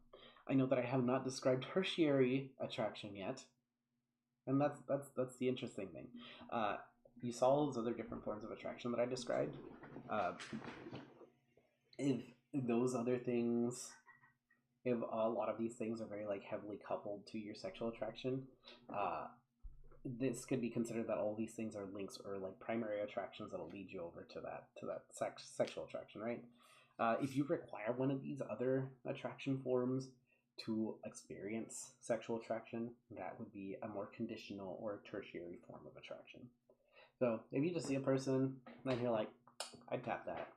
[SPEAKER 1] I know that I have not described tertiary attraction yet, and that's the interesting thing. You saw all those other different forms of attraction that I described. If those other things, if a lot of these things are very, like, heavily coupled to your sexual attraction, this could be considered that all these things are links or, like, primary attractions that'll lead you over to that sexual attraction, right? If you require one of these other attraction forms to experience sexual attraction, that would be a more conditional or tertiary form of attraction. So if you just see a person and you're like, I'd tap that.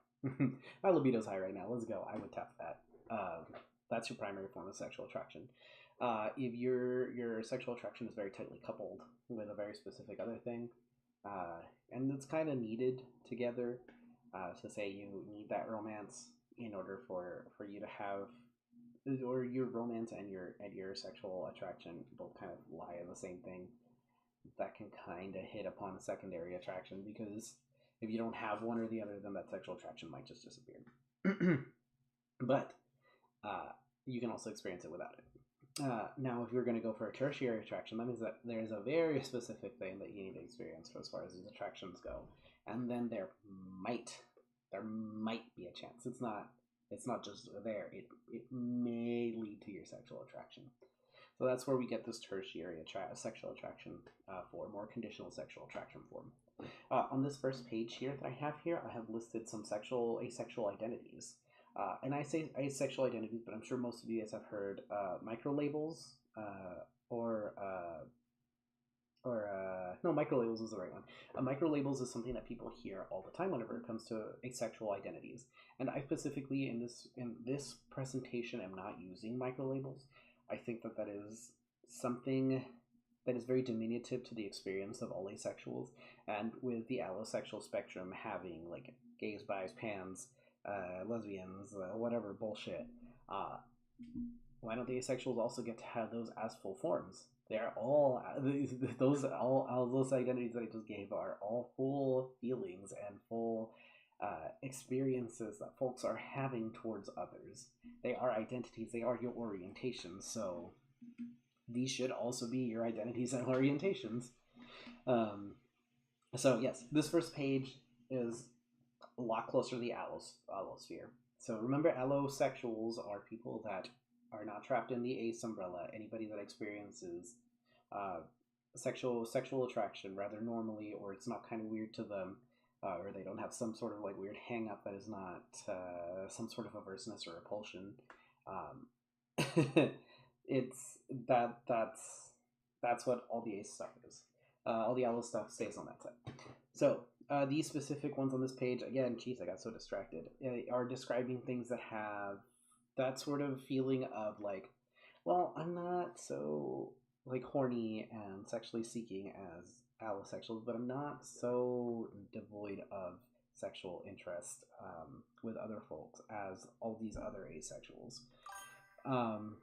[SPEAKER 1] My libido's high right now. Let's go. I would tap that. That's your primary form of sexual attraction. If your sexual attraction is very tightly coupled with a very specific other thing, and it's kind of needed together, to say you need that romance in order for you to have, or your romance and your sexual attraction both kind of lie in the same thing, that can kind of hit upon a secondary attraction, because if you don't have one or the other, then that sexual attraction might just disappear. But you can also experience it without it. Now, if you're going to go for a tertiary attraction, that means that there's a very specific thing that you need to experience for as far as these attractions go, and then there might be a chance. It's not just there. It may lead to your sexual attraction. So that's where we get this tertiary sexual attraction for more conditional sexual attraction form. On this first page here that I have here, I have listed some asexual identities. And I say asexual identities, but I'm sure most of you guys have heard microlabels, no, microlabels is the right one. Microlabels is something that people hear all the time whenever it comes to asexual identities. And I specifically in this presentation am not using microlabels. I think that is something that is very diminutive to the experience of all asexuals, and with the allosexual spectrum having, like, gays, bis, pans, lesbians, whatever bullshit, why don't the asexuals also get to have those as full forms? They're all all those identities that I just gave are all full feelings and full experiences that folks are having towards others. They are identities, they are your orientations. So these should also be your identities and orientations. Um, so, yes, this first page is a lot closer to the allosphere. So remember, allosexuals are people that are not trapped in the ace umbrella. Anybody that experiences uh, sexual attraction rather normally, or it's not kind of weird to them, or they don't have some sort of like weird hang up that is not some sort of averseness or repulsion. Um, it's that's what all the ace stuff is. All the allo stuff stays on that side. So these specific ones on this page, again, geez, I got so distracted, are describing things that have that sort of feeling of like, well, I'm not so like horny and sexually seeking as allosexuals, but I'm not so devoid of sexual interest with other folks as all these other asexuals. Um,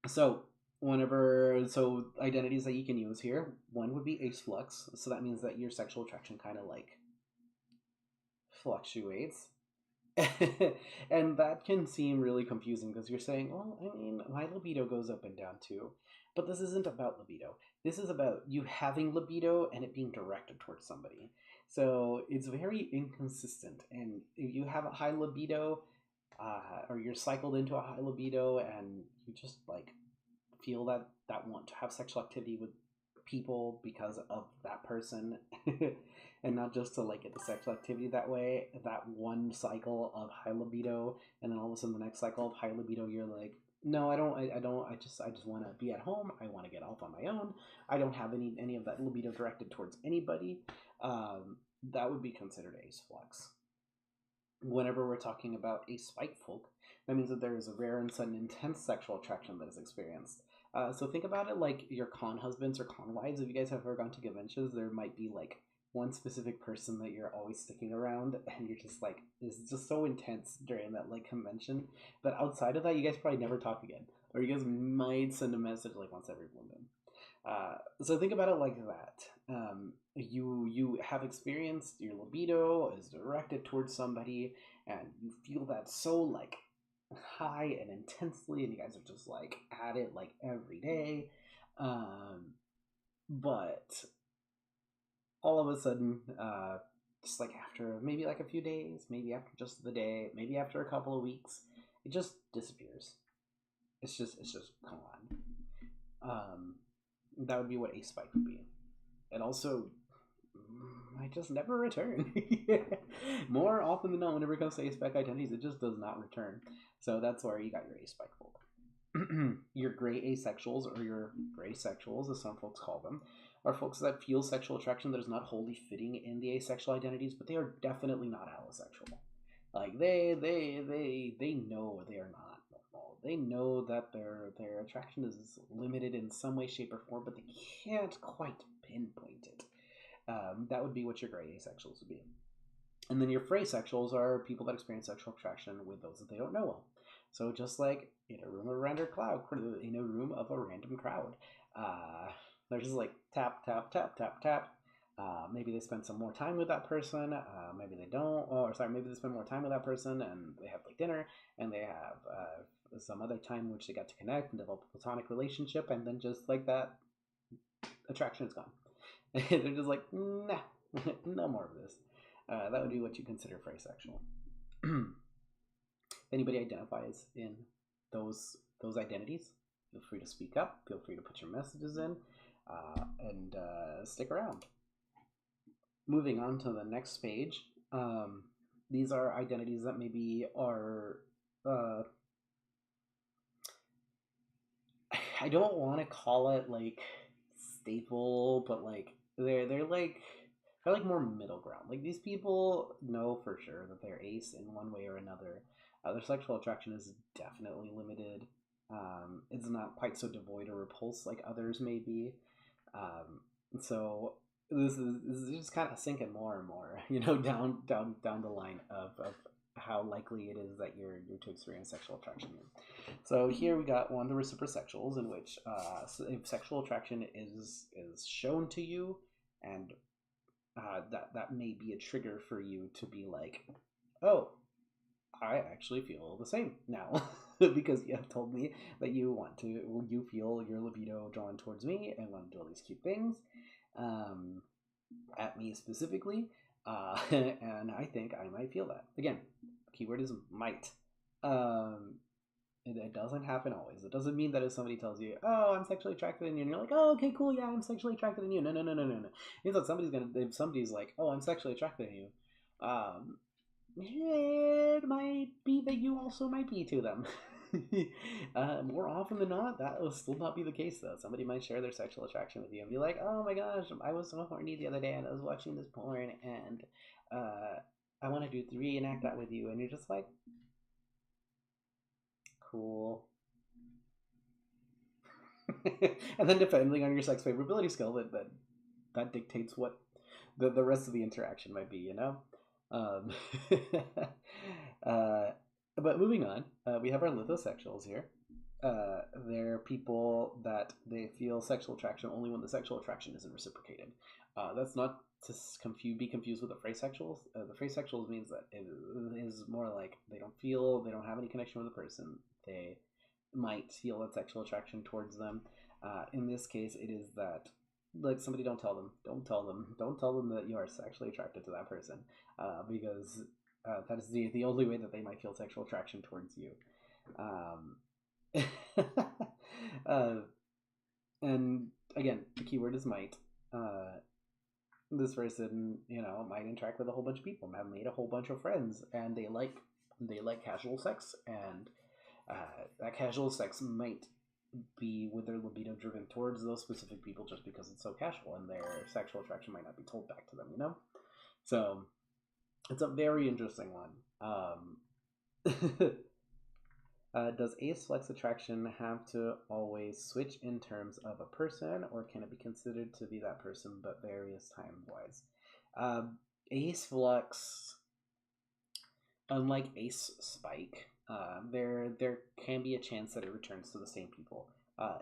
[SPEAKER 1] so so identities that you can use here, one would be ace flux. So that means that your sexual attraction kind of like fluctuates. And that can seem really confusing because you're saying, well, I mean, my libido goes up and down too. But this isn't about libido. This is about you having libido and it being directed towards somebody. So it's very inconsistent. And if you have a high libido, or you're cycled into a high libido and you just like feel that want to have sexual activity with people because of that person and not just to like get the sexual activity that way, that one cycle of high libido, and then all of a sudden the next cycle of high libido you're like, no, I just want to be at home, I want to get off on my own, I don't have any of that libido directed towards anybody. That would be considered ace flux. Whenever we're talking about a spike folk, that means that there is a rare and sudden intense sexual attraction that is experienced. So think about it like your con husbands or con wives. If you guys have ever gone to conventions, there might be like one specific person that you're always sticking around, and you're just like, this is just so intense during that like convention. But outside of that, you guys probably never talk again, or you guys might send a message like once every blue moon. So think about it like that. You have experienced your libido is directed towards somebody, and you feel that so like high and intensely, and you guys are just like at it like every day. But all of a sudden, just like after maybe like a few days, maybe after just the day, maybe after a couple of weeks, it just disappears. It's just gone. That would be what a spike would be. And also, I just never return. More often than not, whenever it comes to A-spec identities, it just does not return. So that's where you got your A-spec folk. Your gray asexuals, or your gray sexuals, as some folks call them, are folks that feel sexual attraction that is not wholly fitting in the asexual identities, but they are definitely not allosexual. Like they know they are not normal. They know that their attraction is limited in some way, shape, or form, but they can't quite pinpoint it. That would be what your gray asexuals would be. And then your fray sexuals are people that experience sexual attraction with those that they don't know well. So just like in a room of a random crowd, in a room of a random crowd, they're just like tap, tap, tap, tap, tap. Maybe they spend some more time with that person. Maybe they don't. Or sorry, maybe they spend more time with that person and they have like dinner, and they have some other time in which they got to connect and develop a platonic relationship, and then just like that, attraction is gone. They're just like, nah, no more of this. That would be what you consider phrasexual. If anybody identifies in those identities, feel free to speak up. Feel free to put your messages in, and stick around. Moving on to the next page. These are identities that maybe are. I don't want to call it like staple, but like they're like more middle ground. Like these people know for sure that they're ace in one way or another. Their sexual attraction is definitely limited. It's not quite so devoid or repulsed like others may be. So this is just kind of sinking more and more, down the line of how likely it is that you're to experience sexual attraction. So here we got one of the reciprosexuals, in which if sexual attraction is shown to you and that may be a trigger for you to be like, oh, I actually feel the same now because you have told me that you feel your libido drawn towards me and want to do all these cute things, um, at me specifically, and I think I might feel that. Again, keyword is might. Um, it doesn't happen always. It doesn't mean that if somebody tells you, "Oh, I'm sexually attracted in you," and you're like, "Oh, okay, cool, yeah, I'm sexually attracted in you." No, no, no, no, no, no. It means that if somebody's like, "Oh, I'm sexually attracted in you," um, it might be that you also might be to them. More often than not, that will still not be the case, though. Somebody might share their sexual attraction with you and be like, "Oh my gosh, I was so horny the other day and I was watching this porn and I want to reenact that with you," and you're just like, "Cool." And then depending on your sex favorability scale, that dictates what the rest of the interaction might be, you know? Um, uh, but moving on, we have our lithosexuals here. They're people that they feel sexual attraction only when the sexual attraction isn't reciprocated. That's not to be confused with the phrasexuals. The phrasexuals means that it is more like they don't have any connection with the person. They might feel that sexual attraction towards them. In this case, it is that like somebody don't tell them that you are sexually attracted to that person, because that is the only way that they might feel sexual attraction towards you. Um, uh, and again, the keyword is might. This person, might interact with a whole bunch of people, have made a whole bunch of friends, and they like casual sex, and that casual sex might be with their libido driven towards those specific people just because it's so casual, and their sexual attraction might not be told back to them. So it's a very interesting one. Does ace flex attraction have to always switch in terms of a person, or can it be considered to be that person but various time wise? Ace flux, unlike ace spike, there can be a chance that it returns to the same people.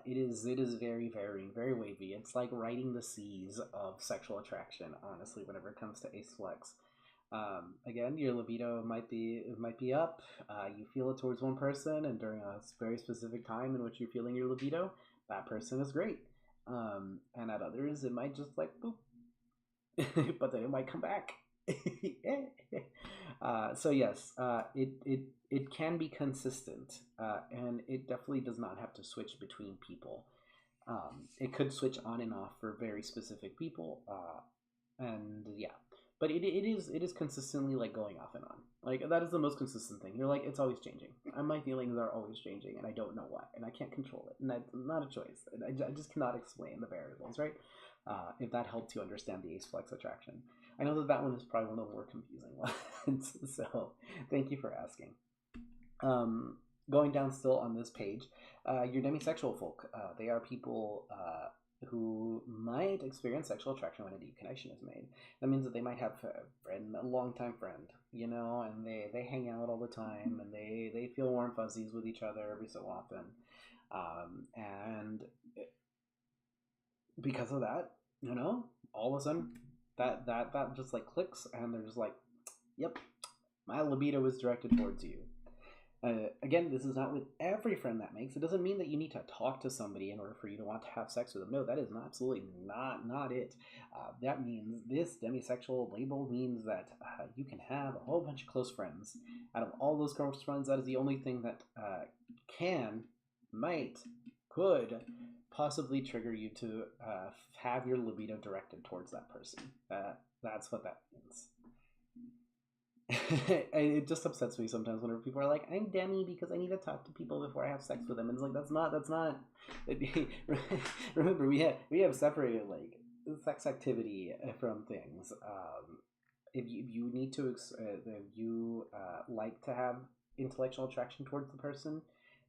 [SPEAKER 1] It is very varying, very wavy. It's like riding the seas of sexual attraction, honestly, whenever it comes to ace flex. Again, your libido might be up. You feel it towards one person, and during a very specific time in which you're feeling your libido, that person is great. And at others, it might just like boop, but then it might come back. So yes, it can be consistent, and it definitely does not have to switch between people. It could switch on and off for very specific people, and yeah, but it is consistently like going off and on. Like that is the most consistent thing. You're like it's always changing, and my feelings are always changing, and I don't know why, and I can't control it, and that's not a choice. And I just cannot explain the variables, right? If that helped you understand the ace flex attraction. I know that one is probably one of the more confusing ones, so thank you for asking. Going down still on this page, your demisexual folk. They are people who might experience sexual attraction when a deep connection is made. That means that they might have a longtime friend, and they hang out all the time, and they feel warm fuzzies with each other every so often. And because of that, all of a sudden that just like clicks, and they're just like, yep, my libido is directed towards you. Again, this is not with every friend that makes. It doesn't mean that you need to talk to somebody in order for you to want to have sex with them. No, that is absolutely not it. That means this demisexual label means that you can have a whole bunch of close friends. Out of all those close friends, that is the only thing that could possibly trigger you to have your libido directed towards that person. That's what that means. It just upsets me sometimes whenever people are like, "I'm demi because I need to talk to people before I have sex with them." And it's like that's not. Remember, we have separated like sex activity from things. If you need to, if you like to have intellectual attraction towards the person,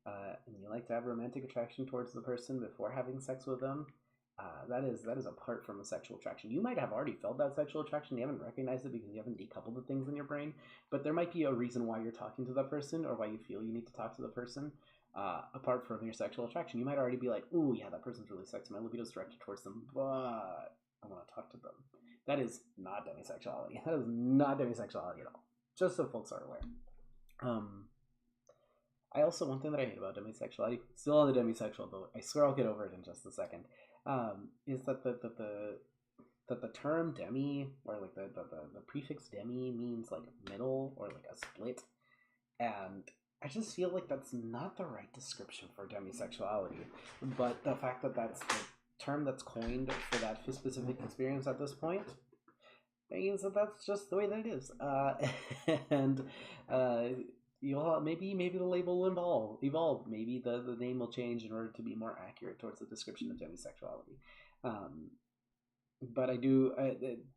[SPEAKER 1] and you like to have romantic attraction towards the person before having sex with them, that is apart from a sexual attraction. You might have already felt that sexual attraction. You haven't recognized it because you haven't decoupled the things in your brain. But there might be a reason why you're talking to that person, or why you feel you need to talk to the person. Apart from your sexual attraction, you might already be like, "Ooh, yeah, that person's really sexy. My libido's directed towards them." But I want to talk to them. That is not demisexuality. That is not demisexuality at all. Just so folks are aware. I also, one thing that I hate about demisexuality, still on the demisexual boat, I swear I'll get over it in just a second, is that the term demi, or like the prefix demi means like middle or like a split, and I just feel like that's not the right description for demisexuality. But the fact that that's the term that's coined for that specific experience at this point means that that's just the way that it is. And you'll maybe the label will evolve. Maybe the name will change in order to be more accurate towards the description of demisexuality. But I do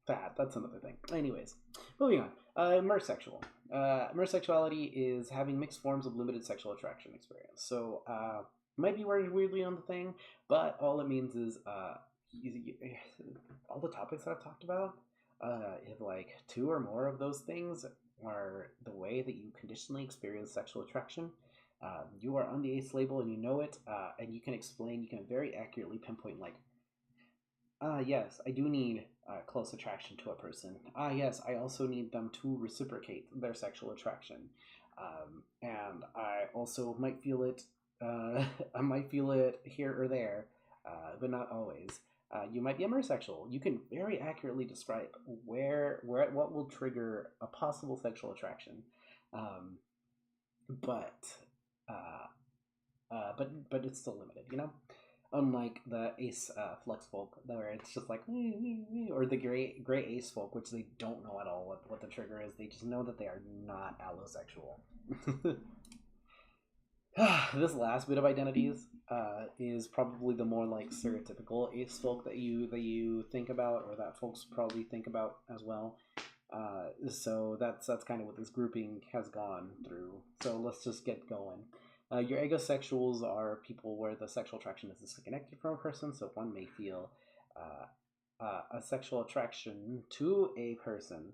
[SPEAKER 1] that's another thing. Anyways, moving on. Mersexual. Mersexuality is having mixed forms of limited sexual attraction experience. So might be worded weirdly on the thing, but all it means is all the topics that I've talked about, if like two or more of those things are the way that you conditionally experience sexual attraction, you are on the ACE label and you know it, and you can very accurately pinpoint like, yes, I do need close attraction to a person. Yes, I also need them to reciprocate their sexual attraction. And I also might feel it, I might feel it here or there, but not always. You might be a mersexual. You can very accurately describe what will trigger a possible sexual attraction, but it's still limited, you know. Unlike the ace flux folk, where it's just like, or the gray ace folk, which they don't know at all what the trigger is. They just know that they are not allosexual. This last bit of identities is probably the more like stereotypical ace folk that you think about, or that folks probably think about as well. So that's kind of what this grouping has gone through. So let's just get going. Your agosexuals are people where the sexual attraction is disconnected from a person, so one may feel a sexual attraction to a person,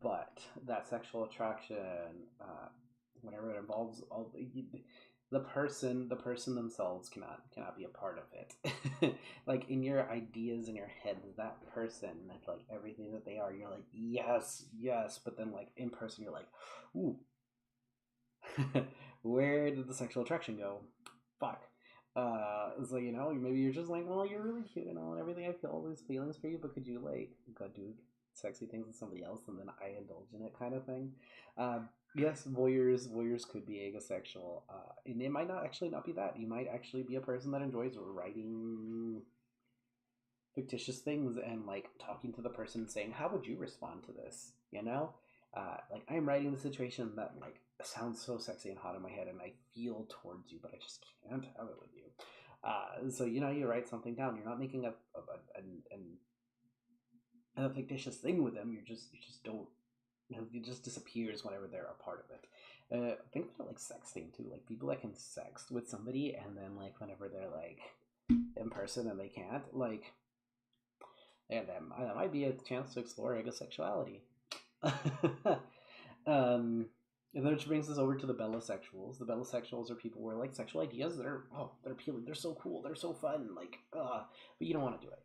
[SPEAKER 1] but that sexual attraction, whenever it involves all the person themselves cannot be a part of it. Like in your ideas in your head, that person, like everything that they are, you're like yes, but then like in person, you're like, ooh. Where did the sexual attraction go? Fuck. So, you know, maybe you're just like, well, you're really cute and all and everything. I feel all these feelings for you, but could you like go do sexy things with somebody else and then I indulge in it kind of thing? Yes, voyeurs could be agosexual, and it might not be that. You might actually be a person that enjoys writing fictitious things and like talking to the person and saying, how would you respond to this? You know, like I'm writing the situation that like sounds so sexy and hot in my head and I feel towards you, but I just can't have it with you. So you know, you write something down. You're not making a fictitious thing with them. You just don't. You know, it just disappears whenever they're a part of it. Think about like sexting too. Like people that can sext with somebody and then like whenever they're like in person and they can't, like, yeah, that might be a chance to explore agosexuality. Which brings us over to the belosexuals. The belosexuals are people where like sexual ideas they're appealing, they're so cool, they're so fun, like but you don't want to do it.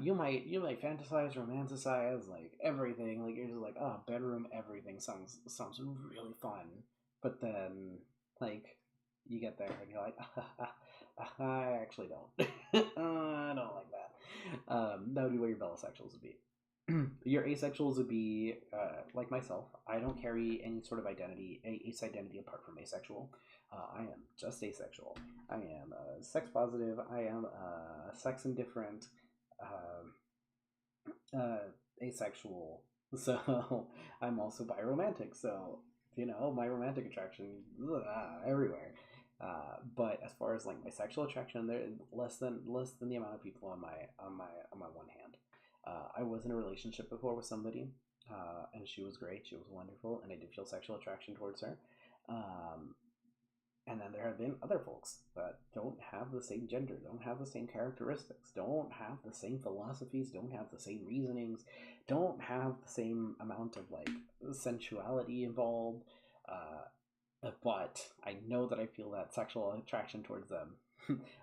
[SPEAKER 1] You might fantasize, romanticize, like everything. Like you're just like, oh, bedroom everything sounds really fun. But then like you get there and you're like, I actually don't. I don't like that. That would be what your belosexuals would be. Your asexuals would be like myself. I don't carry any sort of ace identity apart from asexual. I am just asexual. I am sex positive. I am sex indifferent. Asexual. So I'm also biromantic. So you know my romantic attraction everywhere. But as far as like my sexual attraction, there less than the amount of people on my one hand. I was in a relationship before with somebody, and she was great. She was wonderful, and I did feel sexual attraction towards her. And then there have been other folks that don't have the same gender, don't have the same characteristics, don't have the same philosophies, don't have the same reasonings, don't have the same amount of like sensuality involved. But I know that I feel that sexual attraction towards them.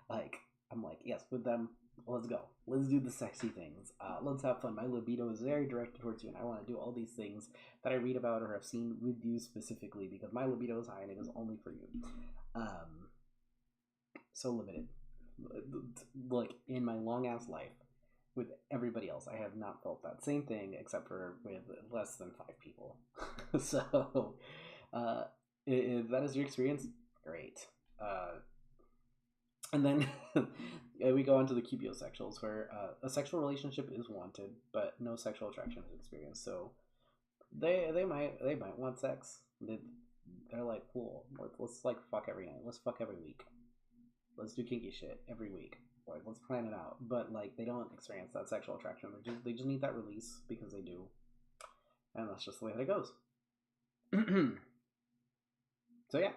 [SPEAKER 1] Like I'm like, yes, with them let's go. Let's do the sexy things. Let's have fun. My libido is very directed towards you, and I want to do all these things that I read about or have seen with you specifically because my libido is high and it is only for you. So limited. Like in my long ass life, with everybody else, I have not felt that same thing except for with less than 5 people. So, if that is your experience, great. And then we go on to the cubiosexuals, where a sexual relationship is wanted, but no sexual attraction is experienced. So they might want sex. They're like, cool. Let's like fuck every night. Let's fuck every week. Let's do kinky shit every week. Like, let's plan it out. But like, they don't experience that sexual attraction. They just need that release because they do, and that's just the way that it goes. So yeah,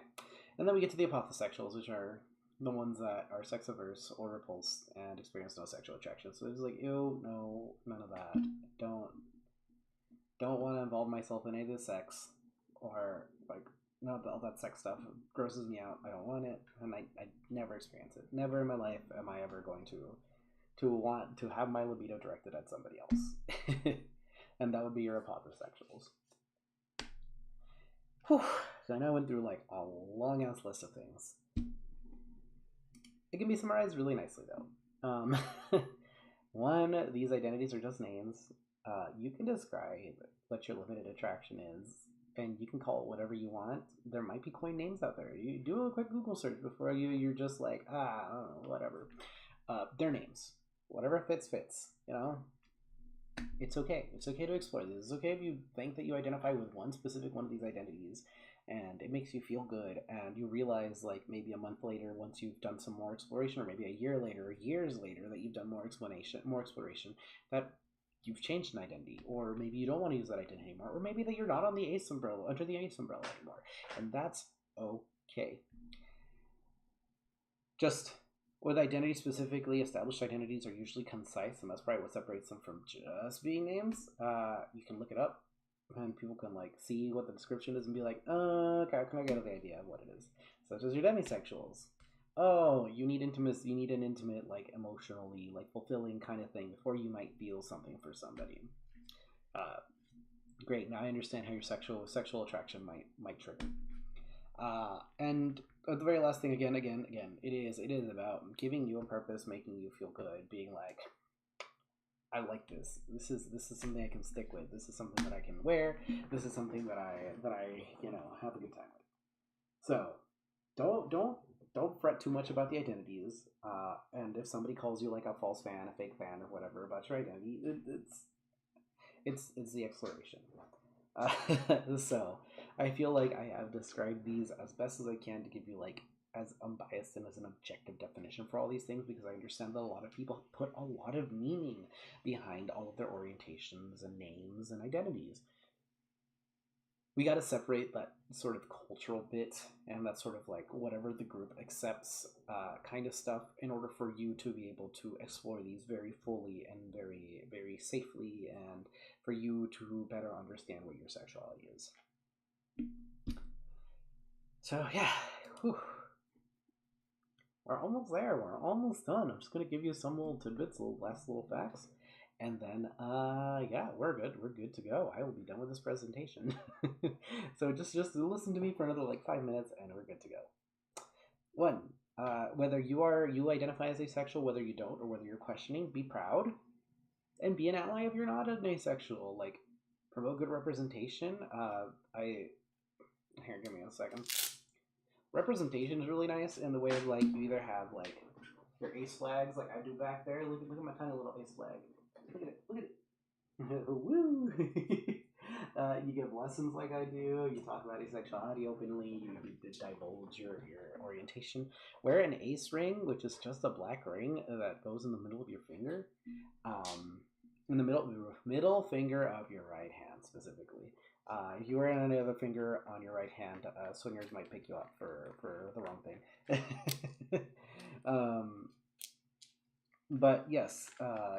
[SPEAKER 1] and then we get to the apothosexuals, which are the ones that are sex averse or repulsed and experience no sexual attraction. So they're just like, ew, no, none of that. Don't want to involve myself in any of this sex, or like, no, all that sex stuff grosses me out. I don't want it, and I never experience it. Never in my life am I ever going to want to have my libido directed at somebody else. And that would be your apothosexuals. Whew. So I know I went through like a long ass list of things. It can be summarized really nicely though. One, these identities are just names. You can describe what your limited attraction is, and you can call it whatever you want. There might be coin names out there. You do a quick Google search before you're just like, I don't know, whatever. They're names. Whatever fits. You know, it's okay. It's okay to explore these. It's okay if you think that you identify with one specific one of these identities and it makes you feel good and you realize like maybe a month later once you've done some more exploration, or maybe a year later or years later that you've done more exploration, that you've changed an identity, or maybe you don't want to use that identity anymore, or maybe that you're not on the ace umbrella under the ace umbrella anymore, and that's okay. Just with identity specifically, established identities are usually concise, and that's probably what separates them from just being names. You can look it up, and people can like see what the description is and be like, okay, I can get the idea of what it is. Such as your demisexuals. Oh, you need intimacy. You need an intimate, like emotionally, like fulfilling kind of thing before you might feel something for somebody. Great. Now I understand how your sexual attraction might trigger. And the very last thing, again, it is about giving you a purpose, making you feel good, being like, I like this. This is something I can stick with. This is something that I can wear. This is something that I have a good time with. So don't fret too much about the identities. And if somebody calls you like a false fan, a fake fan, or whatever about your identity, it's the exploration. So I feel like I have described these as best as I can to give you like as unbiased and as an objective definition for all these things, because I understand that a lot of people put a lot of meaning behind all of their orientations and names and identities. We got to separate that sort of cultural bit and that sort of like whatever the group accepts kind of stuff in order for you to be able to explore these very fully and very, very safely, and for you to better understand what your sexuality is. So yeah, whew. We're almost there. We're almost done. I'm just gonna give you some little tidbits, last little facts, and then yeah, we're good. We're good to go. I will be done with this presentation. So just listen to me for another like 5 minutes, and we're good to go. One, whether you identify as asexual, whether you don't, or whether you're questioning, be proud and be an ally if you're not an asexual. Like, promote good representation. Here, give me a second. Representation is really nice in the way of like you either have like your ace flags, like I do back there. Look at my tiny little ace flag. Look at it. Look at it. Woo! You give lessons like I do. You talk about asexuality openly. You divulge your orientation. Wear an ace ring, which is just a black ring that goes in the middle of your finger. In the middle finger of your right hand specifically. If you wear any other finger on your right hand, swingers might pick you up for the wrong thing. But yes,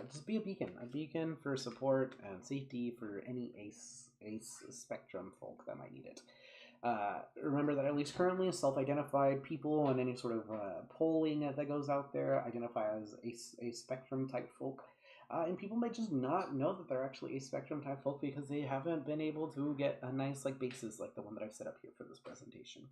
[SPEAKER 1] just be a beacon for support and safety for any ace spectrum folk that might need it. Remember that at least currently, self-identified people and any sort of polling that goes out there identify as a spectrum type folk. And people might just not know that they're actually a spectrum type folk because they haven't been able to get a nice like basis like the one that I've set up here for this presentation.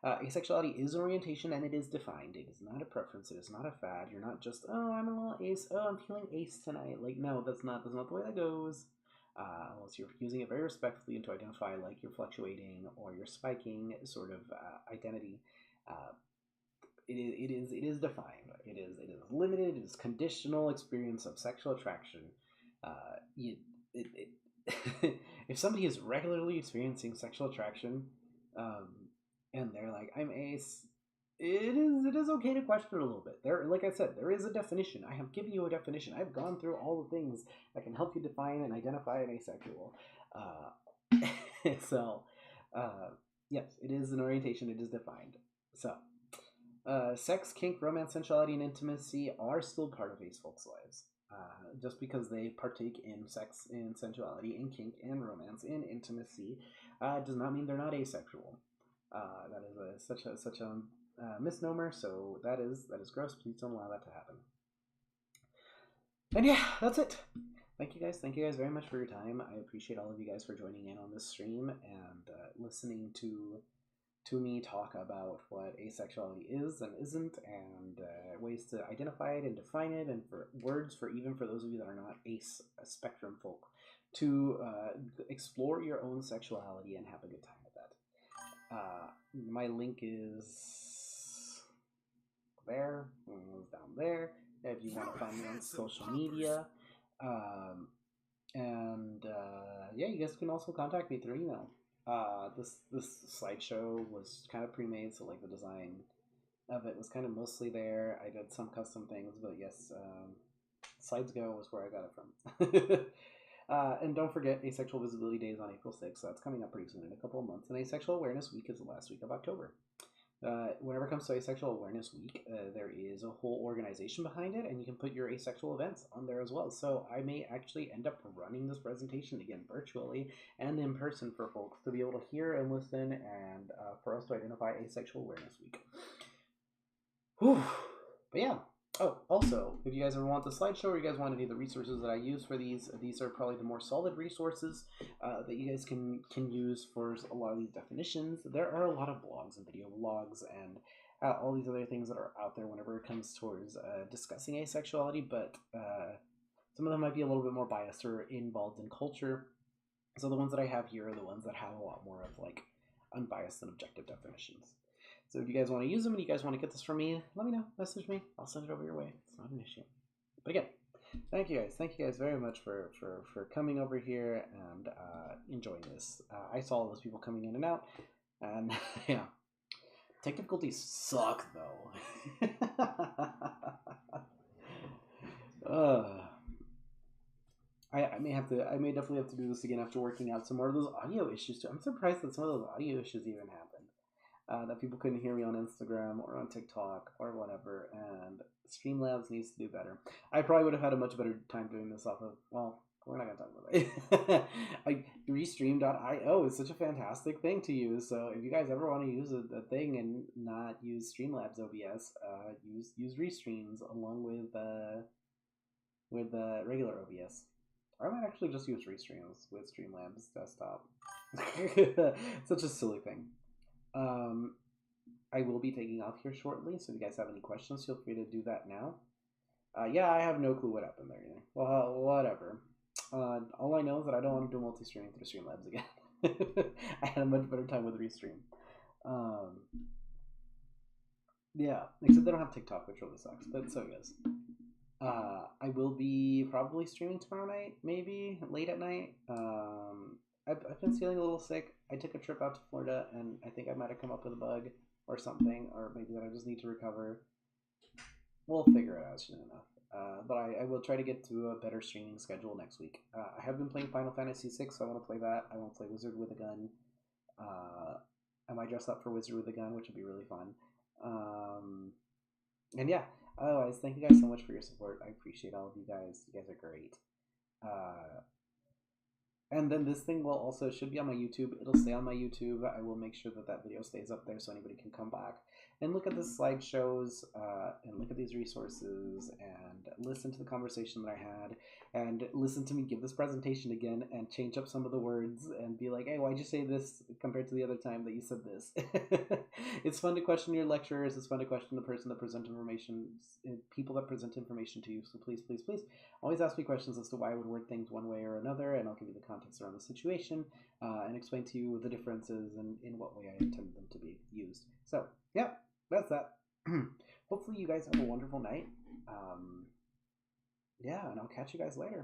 [SPEAKER 1] Asexuality is an orientation and it is defined. It is not a preference. It is not a fad. You're not just, oh, I'm a little ace. Oh, I'm feeling ace tonight. Like, no, that's not the way that goes. Unless you're using it very respectfully and to identify like your fluctuating or your spiking sort of identity. It is defined. It is limited. It is conditional experience of sexual attraction. If somebody is regularly experiencing sexual attraction, and they're like, I'm ace, it is okay to question it a little bit. There, like I said, there is a definition. I have given you a definition. I've gone through all the things that can help you define and identify an asexual. So, yes, it is an orientation. It is defined. So, sex, kink, romance, sensuality, and intimacy are still part of ace folks' lives. Just because they partake in sex, in sensuality, in kink, in romance, in intimacy, does not mean they're not asexual. That is such a misnomer. So that is gross. Please don't allow that to happen. And yeah, that's it. Thank you guys very much for your time. I appreciate all of you guys for joining in on this stream and listening to me talk about what asexuality is and isn't, and ways to identify it and define it, and for words for even for those of you that are not ace spectrum folk to explore your own sexuality and have a good time with that. My link is there, down there, if you want to find me on social media. Yeah, you guys can also contact me through email. This slideshow was kind of pre-made, so like the design of it was kind of mostly there. I did some custom things, but yes, SlidesGo was where I got it from. And don't forget, Asexual Visibility Day is on April 6th, so that's coming up pretty soon in a couple of months. And Asexual Awareness Week is the last week of October. Whenever it comes to Asexual Awareness Week, there is a whole organization behind it, and you can put your asexual events on there as well. So I may actually end up running this presentation again virtually and in person for folks to be able to hear and listen, and for us to identify Asexual Awareness Week. Whew. But yeah. Oh, also, if you guys ever want the slideshow or you guys want any of the resources that I use for these are probably the more solid resources that you guys can use for a lot of these definitions. There are a lot of blogs and video blogs and all these other things that are out there whenever it comes towards discussing asexuality, but some of them might be a little bit more biased or involved in culture. So the ones that I have here are the ones that have a lot more of like unbiased and objective definitions. So if you guys want to use them and you guys want to get this from me, let me know. Message me. I'll send it over your way. It's not an issue. But again, thank you guys. Thank you guys very much for coming over here and enjoying this. I saw all those people coming in and out. And yeah. Tech difficulties suck, though. I may definitely have to do this again after working out some more of those audio issues too. I'm surprised that some of those audio issues even happened. That people couldn't hear me on Instagram or on TikTok or whatever, and Streamlabs needs to do better. I probably would have had a much better time doing this off of, well, we're not going to talk about it. Like, Restream.io is such a fantastic thing to use, so if you guys ever want to use a thing and not use Streamlabs OBS, use Restreams along with regular OBS. Or I might actually just use Restreams with Streamlabs desktop. Such a silly thing. I will be taking off here shortly, so if you guys have any questions, feel free to do that now. Yeah, I have no clue what happened there either. Well, whatever. All I know is that I don't want to do multi-streaming through Streamlabs again. I had a much better time with Restream. Yeah, except they don't have TikTok, which really sucks, but so it goes. I will be probably streaming tomorrow night, maybe late at night. I've been feeling a little sick. I took a trip out to Florida, and I think I might have come up with a bug or something, or maybe that I just need to recover. We'll figure it out soon enough. But I will try to get to a better streaming schedule next week. I have been playing Final Fantasy VI, so I want to play that. I want to play Wizard with a Gun. I might dress up for Wizard with a Gun, which would be really fun. And yeah, otherwise, thank you guys so much for your support. I appreciate all of you guys. You guys are great. And then this thing will also should be on my YouTube. It'll stay on my YouTube. I will make sure that that video stays up there so anybody can come back and look at the slideshows and look at these resources and listen to the conversation that I had and listen to me give this presentation again and change up some of the words and be like, hey, why'd you say this compared to the other time that you said this? It's fun to question your lecturers. It's fun to question the person that present information, people that present information to you. So please, please, please always ask me questions as to why I would word things one way or another, and I'll give you the context around the situation and explain to you the differences and in what way I intend them to be used. So, yeah, that's that. Hopefully you guys have a wonderful night. Yeah, and I'll catch you guys later.